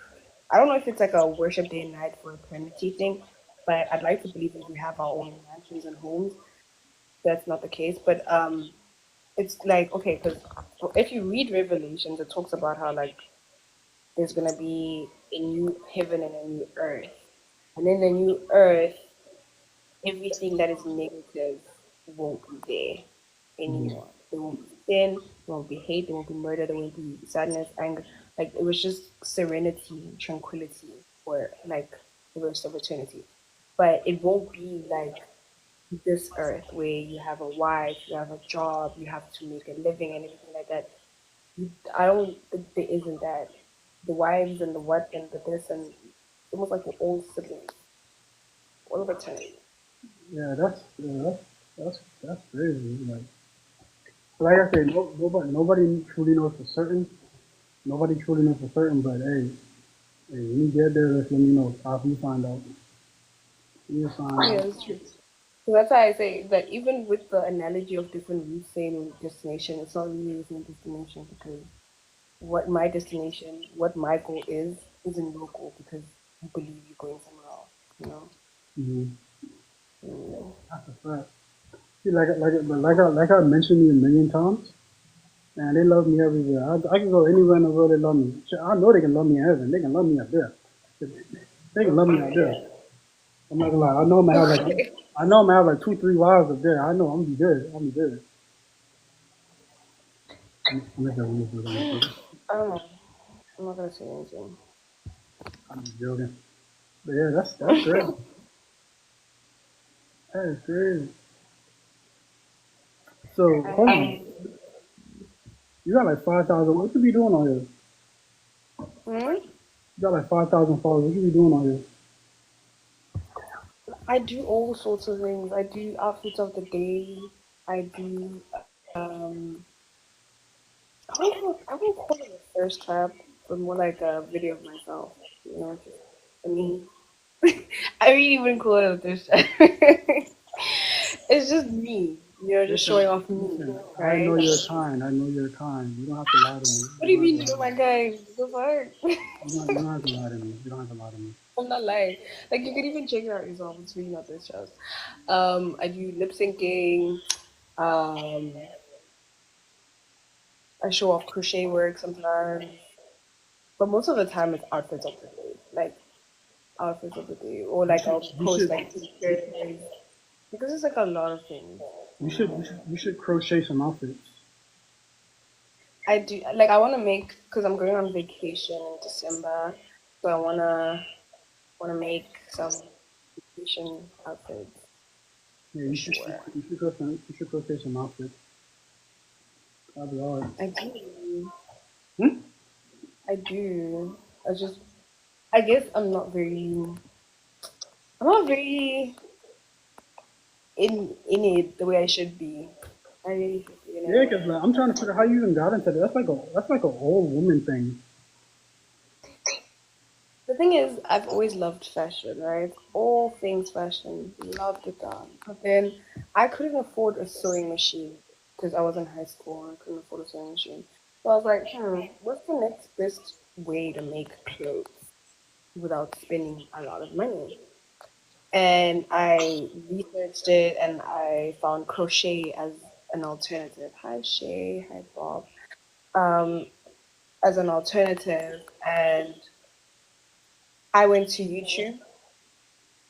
I don't know if it's like a worship day and night for eternity thing, but I'd like to believe that we have our own mansions and homes. That's not the case, but it's like okay, because if you read Revelations, it talks about how like there's gonna be a new heaven and a new earth, and in the new earth, everything that is negative won't be there Mhm. anymore. There won't be sin, there won't be hate, there won't be murder, there won't be sadness, anger. Like it was just serenity, tranquility for like the rest of eternity. But it won't be like this earth where you have a wife, you have a job, you have to make a living and everything like that. I don't think there isn't that. The wives and the what and the this and almost like we're all siblings all of eternity. Yeah, that's crazy. Like I said, nobody truly knows for certain. Nobody truly knows for certain. But hey, when you get there, let me know. I'll you find out. You find Yeah, out. that's true. So that's why I say that even with the analogy of different routes saying destination, it's not really the same destination because what my destination, what my goal is, isn't your goal because you believe you're going somewhere else, you know? Mm-hmm. Mm. That's a fact. See, like I mentioned you a million times, man, they love me everywhere. I can go anywhere in the world, they love me. Shit, I know they can love me in heaven. They can love me up there. They can love me out there. I'm not gonna lie. Okay. I know I'm gonna have like two, three wives up there. I know I'm gonna be good. I'm gonna be good. I'm just I don't know. I'm not gonna say anything. joking. But yeah, that's great. That is great. So hold on. I, You got like 5,000. What you be doing on here? hmm? You got like 5,000 followers. What you be doing on here? I do all sorts of things. I do outfits of the day. I do I wouldn't call it a thirst trap, but more like a video of myself. You know, just I mean, I really wouldn't call it a thirst trap. It's just me. You know, just showing Listen, off me, listen. I know right? you're kind. I know you're kind. You don't have to lie to me. What You do you don't have mean to you lie know to my me. guy? The fuck? You don't have to lie to me. You don't have to lie to me. I'm not lying. Like you could even check it out yourself. It's really not this shows. I do lip syncing. Um, I show off crochet work sometimes, but most of the time it's outfits of the day, like outfits of the day, or You like should. I'll You post should. like pictures because it's like a lot of things, You you should. know. You should crochet some outfits. I do like I want to make because I'm going on vacation in December, so I wanna make some vacation outfits Yeah, for sure. you should crochet. You should crochet some outfits. That'd be hard. I do. Hmm? I do. I guess I'm not very in it the way I should be. I really should be in Yeah, it. cause like, I'm trying to figure out how you even got into that. That's like a old woman thing. The thing is, I've always loved fashion, right? All things fashion, loved it done. But then I couldn't afford a sewing machine because I was in high school and I couldn't afford a sewing machine. So I was like, what's the next best way to make clothes without spending a lot of money? And I researched it and I found crochet as an alternative. Hi Shay, hi Bob. Um, as an alternative, and I went to YouTube.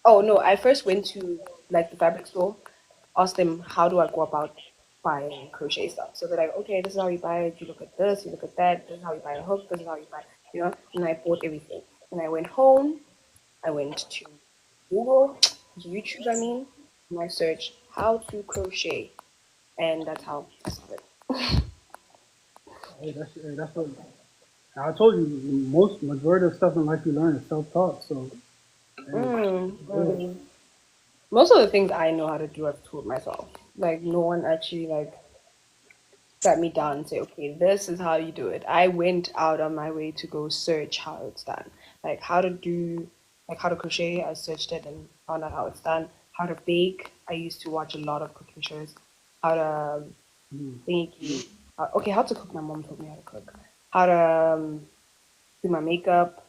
Oh no, I first went to like the fabric store, asked them how do I go about buying crochet stuff. So they're like, okay, this is how you buy it. You look at this, you look at that. This is how you buy a hook. This is how you buy, you know. And I bought everything. And I went home. I went to Google, YouTube, I mean, and I searched how to crochet, and that's how I started. Hey, that's what I told you. Most majority of stuff in life you learn is self taught. So hey, Mm, good. mm. Most of the things I know how to do, I've taught myself. Like no one actually like sat me down and say, okay, this is how you do it. I went out on my way to go search how it's done. Like how to do, like how to crochet, I searched it and found out how it's done. How to bake, I used to watch a lot of cooking shows. How to Mm. thingy, okay, how to cook, my mom taught me how to cook. How to do my makeup,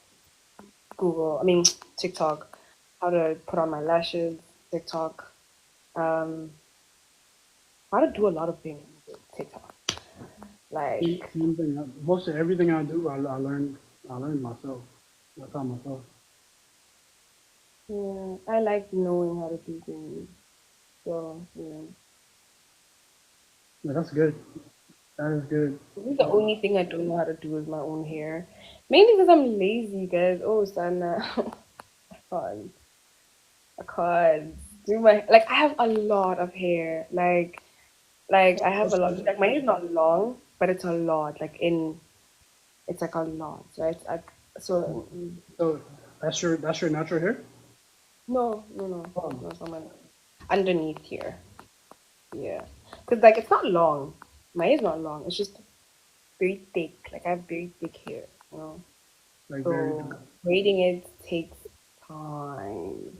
Google, I mean, TikTok. How to put on my lashes, TikTok. Um, how to do a lot of things, TikTok. Like, Same thing. Most of everything I do, I learned myself. I taught myself. yeah, I like knowing how to do things. So, yeah. Yeah, that's good. That is good. I think the only thing I don't know how to do is my own hair. Mainly because I'm lazy, guys. Oh, Sana. I can't. I can't do my, like, I have a lot of hair. Like, I have a lot. Like, my hair is not long, but it's a lot. It's like a lot. So it's like, so, So that's your natural hair. no, no, no. Oh, No, it's not my, underneath here. Yeah. Because, like, it's not long. My hair is not long. It's just very thick. Like I have very thick hair, you know. like very. So braiding it takes time.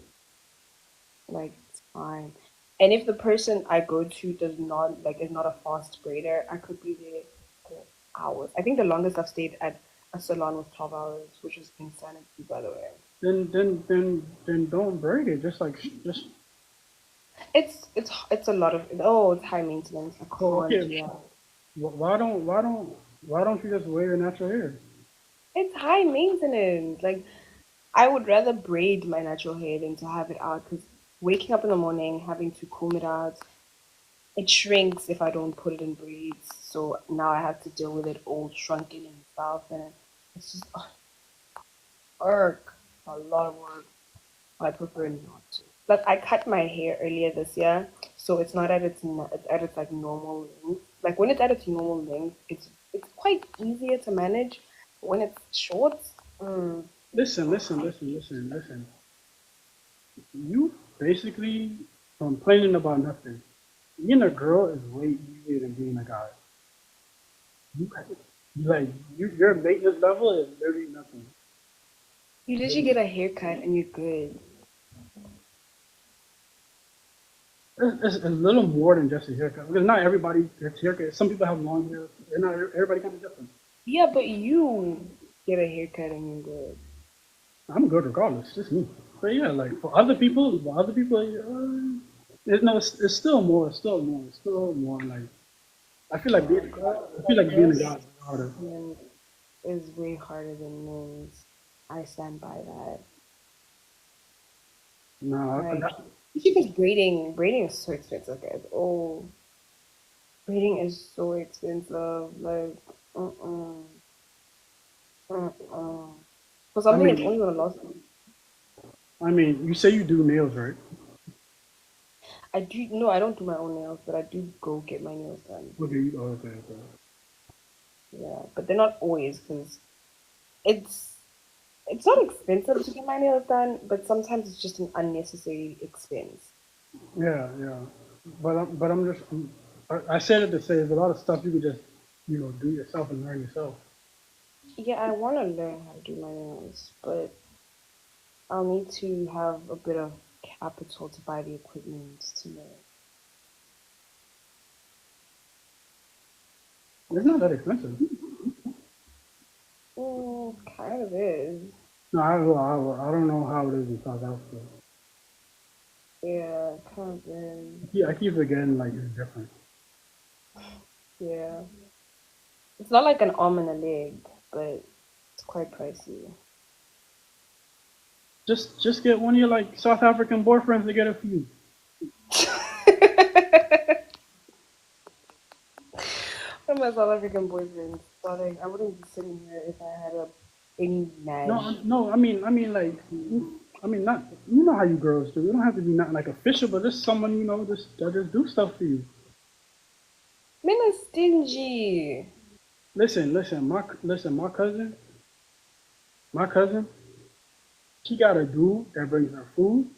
Like time. And if the person I go to does not like is not a fast braider, I could be there for hours. I think the longest I've stayed at a salon was 12 hours, which is insanity, by the way. Then don't braid it. Just It's a lot of it's high maintenance. I oh, can't okay. do that. Why don't you just wear your natural hair? It's high maintenance. Like I would rather braid my natural hair than to have it out because waking up in the morning having to comb it out, it shrinks if I don't put it in braids. So now I have to deal with it all shrunken and stuff, and it's just work, a lot of work. I prefer not to. Like I cut my hair earlier this year, so it's not at it's at its like normal length. Like when it's at its normal length, it's quite easier to manage. But when it's short, Listen. You basically complaining about nothing. Being a girl is way easier than being a guy. You like your maintenance level is literally nothing. you literally get a haircut and you're good. It's a little more than just a haircut because not everybody gets haircut. Some people have long hair. They're not everybody kind of different. Yeah, but you get a haircut and you're good. I'm good regardless. Just me. But yeah, like for other people, no, it's still more. It's still more. It's still more. Like I feel like being a guy Girls is harder. and is way harder than men's. I stand by that. No, Like, because braiding is so expensive, guys. Oh, braiding is so expensive. Like, uh-uh, uh-uh. For I something, it's mean, only gonna last. you say you do nails, right? I do no, I don't do my own nails, but I do go get my nails done. Okay. Yeah, but they're not always because it's it's not expensive to get my nails done, but sometimes it's just an unnecessary expense. Yeah. I said it to say there's a lot of stuff you could just, do yourself and learn yourself. Yeah, I want to learn how to do my nails, but I'll need to have a bit of capital to buy the equipment to learn. It's not that expensive. Kind of is. No, I don't know how it is in South Africa. Yeah, kind of is. Yeah, I keep forgetting like it's different. Yeah. It's not like an arm and a leg, but it's quite pricey. Just get one of your like South African boyfriends to get it for you. From my South African boyfriend, starting, I wouldn't be sitting here if I had any No, Madge. no, not you know how you girls do. You don't have to be not like official, but just someone that just do stuff for you. Men are stingy. My cousin, she got a dude that brings her food.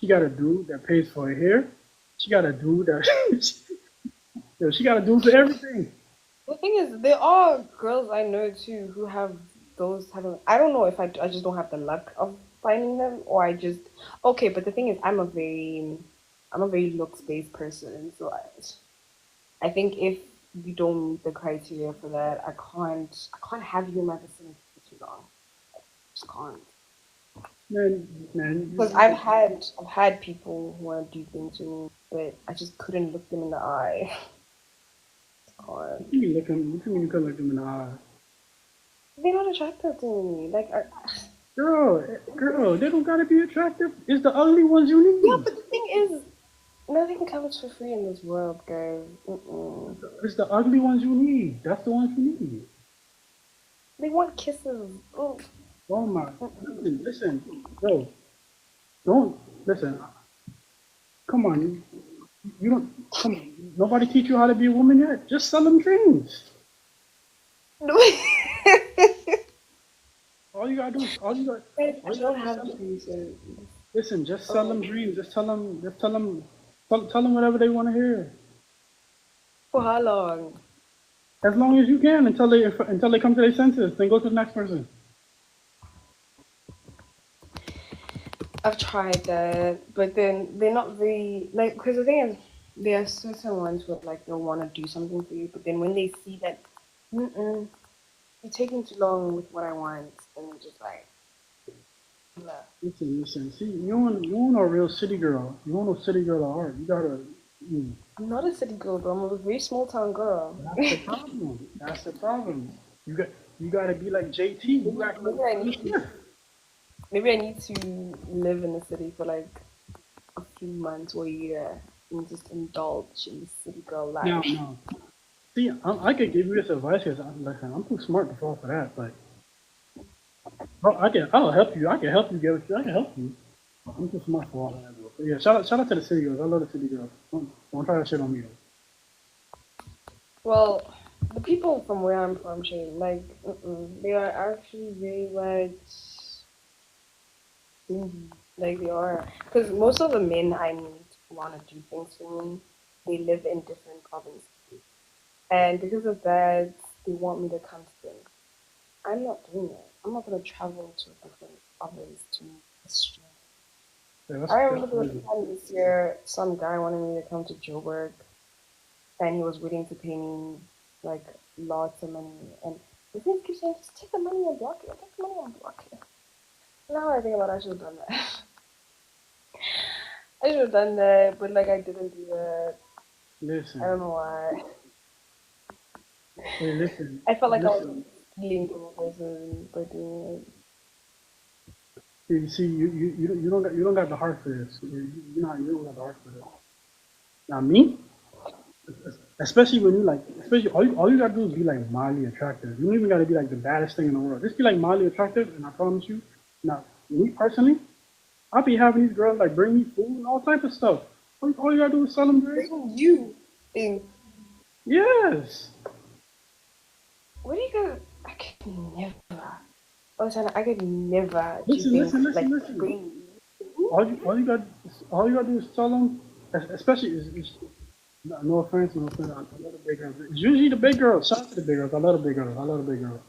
She got a dude that pays for her hair. She got a dude that she got a dude for everything. The thing is, there are girls I know too who have those type of. I don't know if I just don't have the luck of finding them, or I just okay. But the thing is, I'm a very looks based person, so I think if you don't meet the criteria for that, I can't have you in my vicinity for too long. I just can't. Man, Because I've had people who want to do things to me, but I just couldn't look them in the eye. Can't. what you mean you couldn't look them in the eye? They're not attractive to me. Like, Girl, they don't gotta be attractive. It's the ugly ones you yeah, need. but the thing is, nothing comes for free in this world, guys. Mm-mm. It's the ugly ones you need. That's the ones you need. They want kisses. Oh, Oh my, mm-mm. listen, bro, don't listen. Come on, you don't come on. Nobody teach you how to be a woman yet. Just sell them dreams. No, All I you don't gotta do is have sell them. reason. Listen, just sell Oh, them dreams. Tell them whatever they want to hear. for how long? As long as you can until they come to their senses. Then go to the next person. I've tried that, but then they're not very like because the thing is, there are certain ones where like they'll want to do something for you, but then when they see that, mm-mm, you're taking too long with what I want, then they're just like, blah. Listen. See, you want a real city girl. You want a city girl at heart. You gotta. Mm, I'm not a city girl, though. I'm a very small town girl. that's the problem. That's the problem. You got you gotta be like JT. You act like Maybe I Will need Smith. maybe I need to live in the city for like a few months or a year and just indulge in the city girl No, life. no. See, I could give you this advice because listen, I'm too smart to fall for that. But I'll help you. I can help you get what you. I can help you. I'm too smart for all that. But yeah, shout out to the city girls. I love the city girls. Don't try that shit on me though. Well, the people from where I'm from, Shane, like, they are actually very much stingy. Like, they are. Because most of the men I meet who want to do things for me, they live in different provinces. And because of that, they want me to come to them. I'm not doing it. I'm not going to travel to a different province to meet a stranger. Yeah, I that's remember there was crazy. a time this year, some guy wanted me to come to Joburg, and he was willing to pay me like lots of money. And the thing keeps saying, just take the money and block it. Take the money and block it. Now I think about it, I should have done that. I should have done that, but like I didn't do that. I Listen, don't know why. hey, listen, I felt like I was listen. stealing from a person by doing You see, you don't got the heart for this. You don't got the heart for this. Now me, especially when you like, especially all you gotta do is be like mildly attractive. You don't even gotta be like the baddest thing in the world. Just be like mildly attractive, and I promise you. Now, me personally, I'll be having these girls like bring me food and all type of stuff. All you gotta do is sell them drinks. it. You thing. Yes. Where do you go? I could never. Oh, Sana, I could never do Listen, things listen, listen, like listen. bring. All you got to do is tell them. Especially is no offense, no offense. I love the big girls. It's usually the big girls. Shout out to the big girls. I love the big girls. I love the big girls.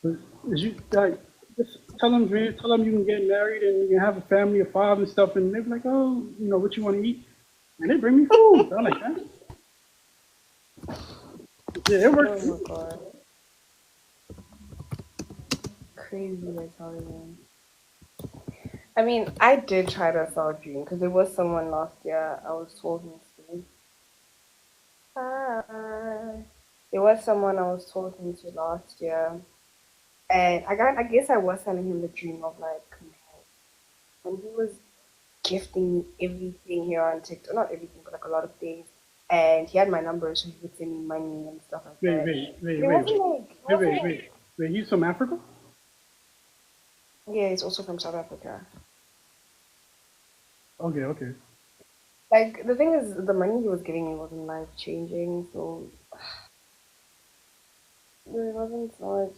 But is you like just tell them, man, tell them you can get married and you can have a family of five and stuff, and they're like, oh, what you want to eat, and they bring me food. I'm like, that. Yeah, it works Oh too. my god, crazy! I tell you. I mean, I did try to sell a dream because there was someone last year I was talking to. Hi. There was someone I was talking to last year, and I guess I was selling him the dream of like marriage, and he was gifting me everything here on TikTok, not everything, but like a lot of things. And he had my number, so he would send me money and stuff like Wait, that. wait, wait, But wait, wait, it wait, wasn't wait, like, wait. Wait, he's from Africa? yeah, he's also from South Africa. Okay, okay. Like the thing is, the money he was giving me wasn't life changing, so there wasn't so much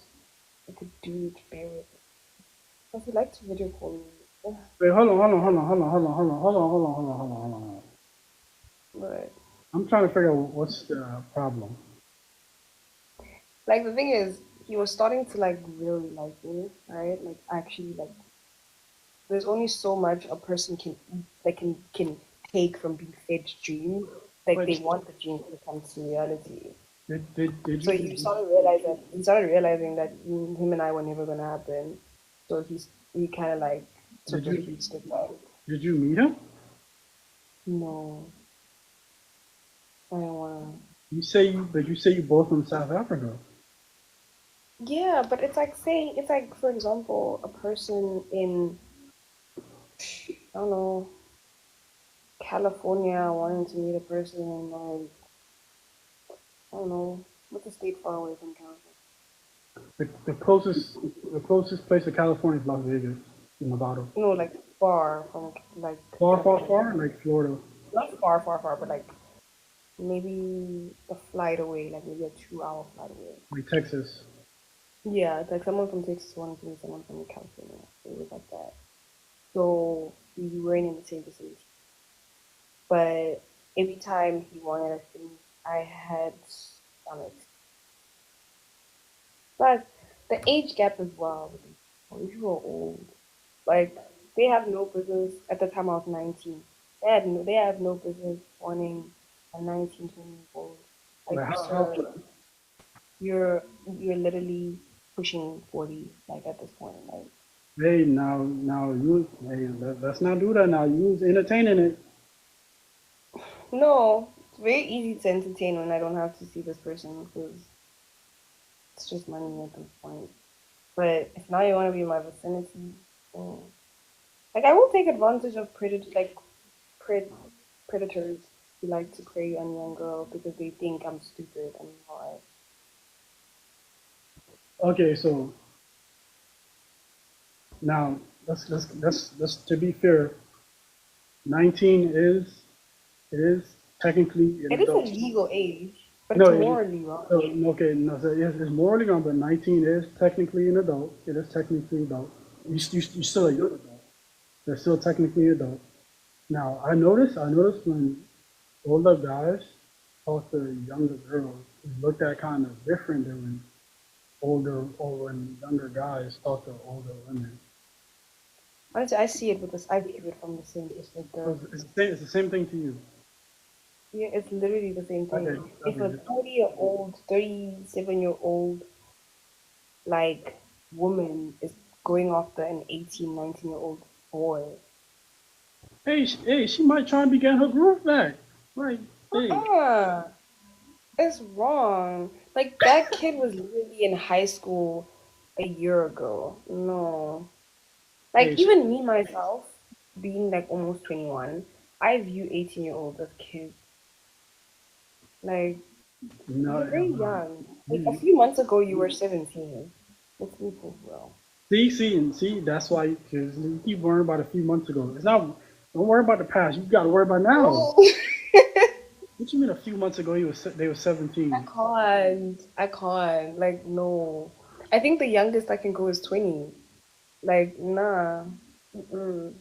I could do to bear with it. Because he liked to video call me. Wait, hold on. But I'm trying to figure out what's the problem. like the thing is, he was starting to like really like me, right? Like actually like there's only so much a person can eat, like can take from being fed dreams. Like Wait, they want the dream to come to reality. did So you he started realizing that him and I were never gonna happen. So he kind of like did took a you huge step back. did you meet him? No, I don't wanna. But you say you both from South Africa. Yeah, but it's like saying it's like for example, a person in I don't know California wanting to meet a person in like I don't know what's a state far away from California. The closest place to California is Las Vegas, Nevada. No, like far from like Far, far, California. far, like Florida, Not far, far, far, but like maybe a flight away, like maybe a 2 hour flight away. like Texas. Yeah, it's like someone from Texas wanted to meet someone from California. It was like that. So we weren't in the same vicinity. But every time he wanted a thing, I had stomach. But the age gap as well. We were old. Like they have no business at the time I was 19. They have no business wanting a 19, 20-year-old. Like Like how sir, you're you're literally pushing 40 like at this point. Like hey now you hey let's not do that now. You was entertaining it. no, it's very easy to entertain when I don't have to see this person because it's just money at this point. But if now you want to be in my vicinity, mm, like I will take advantage of pred predators who like to prey on young girls because they think I'm stupid and not. Okay, so now let's to be fair, 19 is technically an It is a adult. legal age, but No, it's it, morally wrong. no, okay, no, so it's morally wrong, but 19 is technically an adult. It is technically adult. You still a young adult. They're still technically adult. Now, I noticed when older guys talk to younger girls, it's looked at kind of different than when when younger guys talk to older women. Honestly, I see it with this. I view it from the same So perspective. it's the same thing to you. Yeah, it's literally the same Okay, thing. If a okay. 30-year-old, 37-year-old, like, woman is going after an 18, 19-year-old boy, Hey, she might try and be getting her groove back. Like, hey, uh-uh, it's wrong. Like, that kid was literally in high school a year ago. No. Like, hey, she, even me, myself, being like almost 21, I view 18-year-olds as kids. Like, no, you're very no. young. Like, a few months ago, you were 17. Let's be for real. See, that's why because you keep worrying about a few months ago. It's not. Don't worry about the past. You got to worry about now. No, What you mean a few months ago they were 17? I can't. I can't. Like, no. I think the youngest I can go is 20. Like, nah. Mm-mm.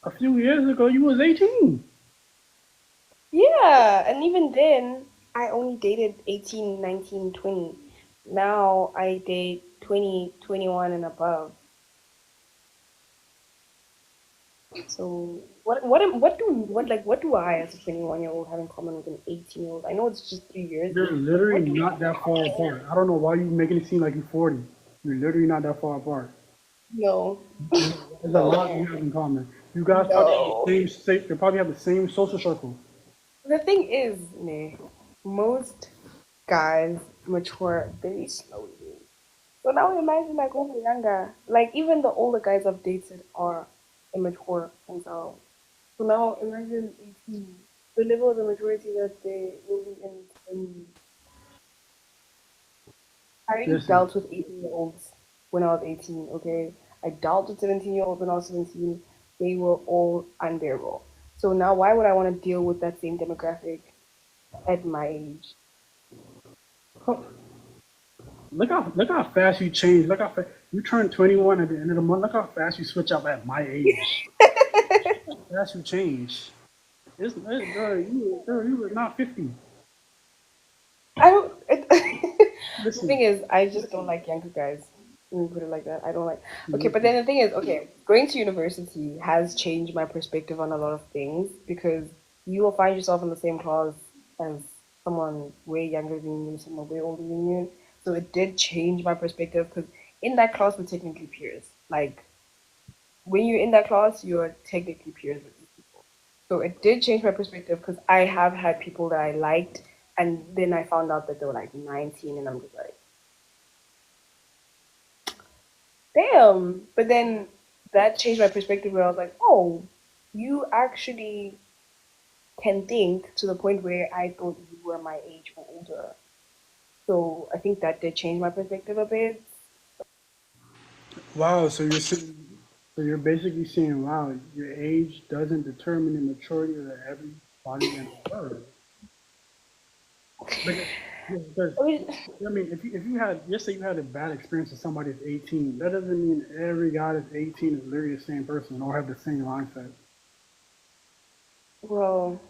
A few years ago you was 18. Yeah, and even then, I only dated 18, 19, 20. Now I date 20, 21 and above. So what do I as a 21-year-old have in common with an 18-year-old? I know it's just 3 years, You're but literally what do not that far apart. I don't know why you making it seem like you're 40. You're literally not that far apart. no. There's a lot you have in common. You guys probably have No. the same. You probably have the same social circle. The thing is, ne, most guys mature very slowly. So now imagine like when we're younger, like even the older guys I've dated are immature themselves. So now imagine 18, the level of immaturity that they will be in. I already Listen, dealt with 18-year-olds when I was 18, okay? I dealt with 17-year-olds when I was 17. They were all unbearable. So now why would I want to deal with that same demographic at my age? oh, look how fast you change. Look how fast you turn 21 at the end of the month. Look how fast you switch up at my age. Fast you change. Girl, you were not 50. I don't. The Listen, thing is, I just don't like younger guys. Let me put it like that. I don't like. Okay, but then listen. the thing is, okay, going to university has changed my perspective on a lot of things because you will find yourself in the same class as someone way younger than you, someone way older than you. So it did change my perspective because in that class we're technically peers. Like when you're in that class, you're technically peers with these people. So it did change my perspective because I have had people that I liked, and then I found out that they were like 19, and I'm just like, damn. But then that changed my perspective where I was like, oh, you actually can think to the point where I thought you were my age or older. So I think that did change my perspective a bit. Wow, so you're basically saying, wow, your age doesn't determine the maturity of everybody in the world. Because, yeah, because I mean, I mean, if you had, just say you had a bad experience with somebody that's 18, that doesn't mean every guy that's 18 is literally the same person or have the same mindset. well,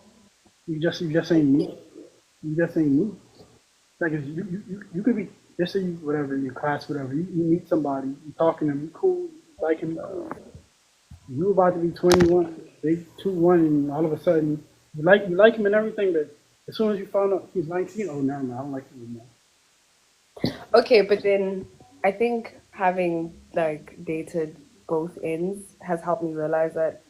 You just ain't me. You just ain't me. Like you could be just say you whatever in your class, whatever. You meet somebody, you talking to them, you cool. like him. You about to be 21, big 2-1, and all of a sudden you like him and everything, but as soon as you found out he's 19, oh no, no, I don't like him anymore. Okay, but then I think having like dated both ends has helped me realize that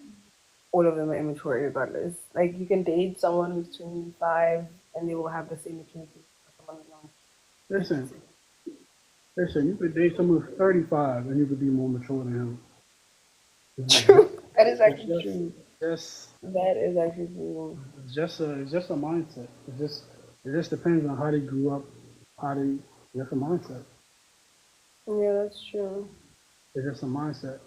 all of them are immature regardless. Like you can date someone who's 25 and they will have the same maturity as someone who's young. Listen, listen, you could date someone who's 35 and you could be more mature than him. It's True. That is it's actually just, true. just, That is actually true. it's just a mindset. It just depends on how they grew up, how they, just a mindset. Yeah, that's true. It's just a mindset.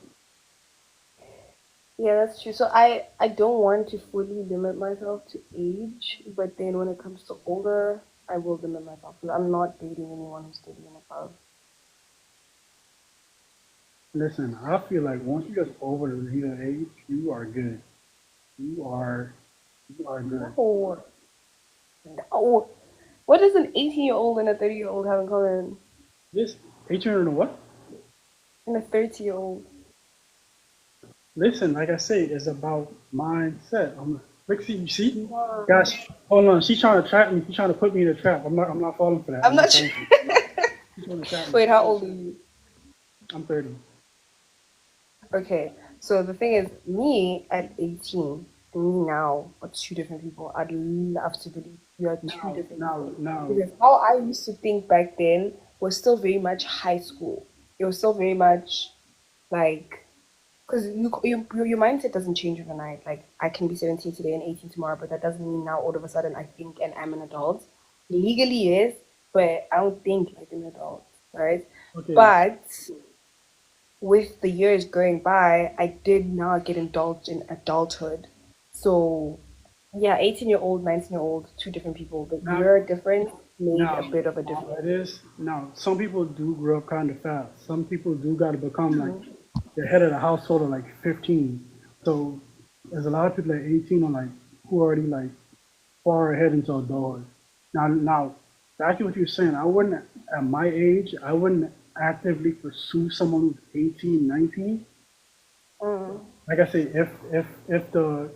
Yeah, that's true. So I don't want to fully limit myself to age, but then when it comes to older, I will limit myself because I'm not dating anyone who's 30 and above. Listen, I feel like once you get over the legal age, you are good. You are, you are good. No, no. What does an 18-year-old and a 30-year-old have in common? This 18 or what? And a 30-year-old. Listen, like I say, it's about mindset. Look, see, you see? No, Gosh, hold on. She's trying to trap me. She's trying to put me in a trap. I'm not falling for that. I'm I'm not not falling sure. for it. She's trying to trap me. Wait, how old are you? I'm 30. Okay, so the thing is, me at 18 and me now are two different people. I'd love to believe we are two Now, different now, people. now. Because how I used to think back then was still very much high school. It was still very much like, because your mindset doesn't change overnight. Like, I can be 17 today and 18 tomorrow, but that doesn't mean now all of a sudden I think and I'm an adult. Legally, yes, but I don't think like an adult, right? Okay. But with the years going by, I did not get indulged in adulthood. So, yeah, 18-year-old, 19-year-old, two different people. The Now, year difference made a now, bit of a now difference. it is. Now, some people do grow up kind of fast. Some people do got to become like Mhm. the head of the household at like 15. So there's a lot of people at 18 are like who are already like far ahead into adulthood. Now, back to what you're saying, I wouldn't, at my age, I wouldn't actively pursue someone who's 18, 19. Mm. Like I say, if the,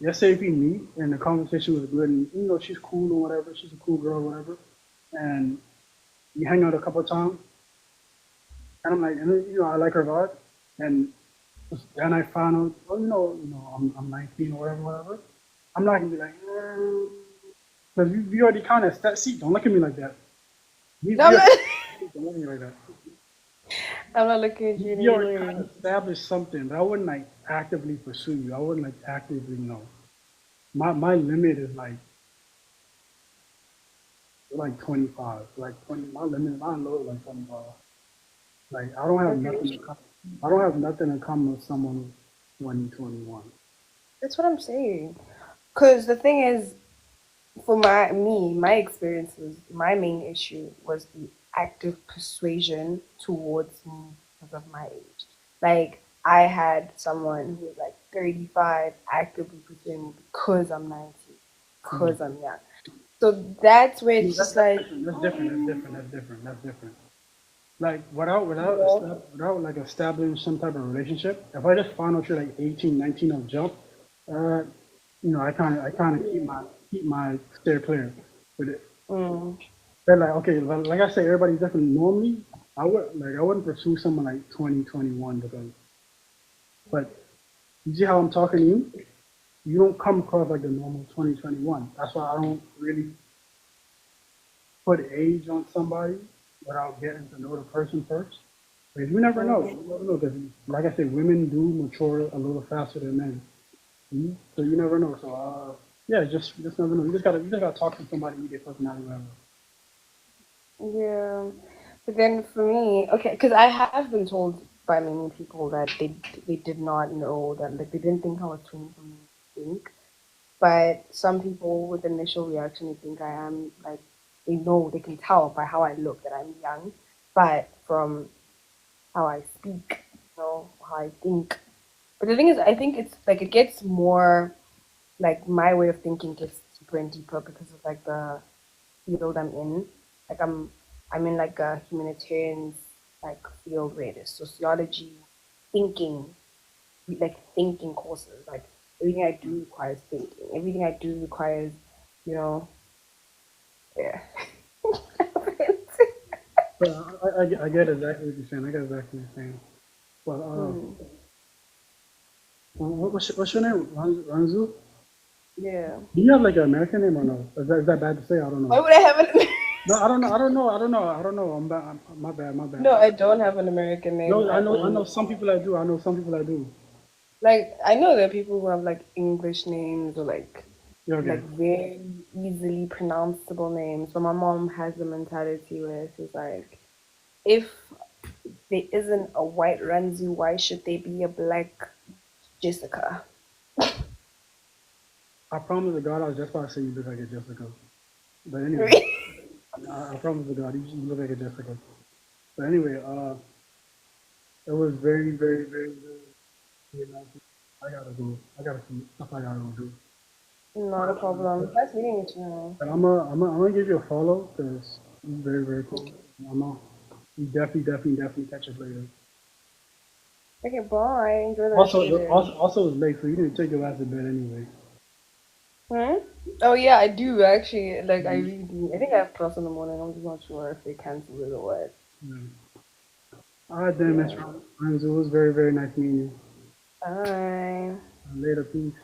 let's say if we meet and the conversation was good and she's cool or whatever, she's a cool girl or whatever, and we hang out a couple of times, and I'm like, and I like her vibe, and then I find out, well, I'm 19 or whatever. I'm not gonna be like, because we already kind of see. Don't look at me like that. We, No, we I'm already, not. don't look at me like that. I'm not looking at you We already kind anymore. of established something, but I wouldn't like actively pursue you. I wouldn't like actively, My limit is like 25. Like 20. My limit, my low is like 25. Like I don't have Okay, nothing to come. I don't have nothing in common with someone who's 20, 21. that's what I'm saying. Because the thing is, for my experiences, my main issue was the active persuasion towards me because of my age. Like I had someone who was like 35 actively pursuing me because I'm 19, Mm. because I'm young. So that's where No, it's just like, that's different. That's different. That's different. That's different. Like you without like establishing some type of relationship. If I just find out you're like 18, 19 on jump, uh, I kind of keep my stare clear with it. mm, But like okay, like I say, everybody's different. Normally, I wouldn't pursue someone like 20, 21 because, but you see how I'm talking to you. You don't come across like the normal 20, 21. That's why I don't really put age on somebody without getting to know the person first. Because you never know. mm. You never know. Because, like I said, women do mature a little faster than men. So you never know. So, yeah, just never know. You just gotta talk to somebody, meet their personality, whatever. Yeah. But then for me, okay, because I have been told by many people that they did not know that, like they didn't think I was 20 from think. But some people with initial reaction they think I am like they know they can tell by how I look that I'm young, but from how I speak, how I think. But the thing is, I think it's like it gets more like my way of thinking gets deeper and deeper because of like the field I'm in. Like I'm in like a humanitarian like field where there's sociology, thinking, like thinking courses. Like everything I do requires thinking. Everything I do requires, you know, yeah. But I get exactly what you're saying. I get exactly what you're saying. But Hmm. what's your name? Ranzu? Yeah. Do you have like an American name or no? Is that bad to say? I don't Why know. would I have it? No, I don't know. I don't know. I don't know. I don't know. My bad. My bad. No, I don't have an American name No, I at know. I all. know some people that do. I know some people that do. Like I know there are people who have like English names or Yeah, like okay. very easily pronounceable names. But my mom has the mentality where she's like, if there isn't a white Ranzi, why should there be a black Jessica? I promise to God, I was just about to say you look like a Jessica. But anyway, Really? I promise to God, you look like a Jessica. But anyway, it was very, very, very, very, very nice. I gotta go. I gotta some stuff I gotta go do. Not a problem. Nice meeting you too. But I'm gonna give you a follow because it's very, very cool. I'm gonna we definitely catch up later. Okay, bye. Enjoy the rest of your day. Also, it's late, so you need to take your ass to bed anyway. Hmm? Oh yeah, I do actually. Like I Mhm. really do. I think I have class in the morning. I'm just not sure if they cancel it or what. Yeah. All right, then, Miss Yeah. Rams. It was very, very nice meeting you. Bye. Later, peace.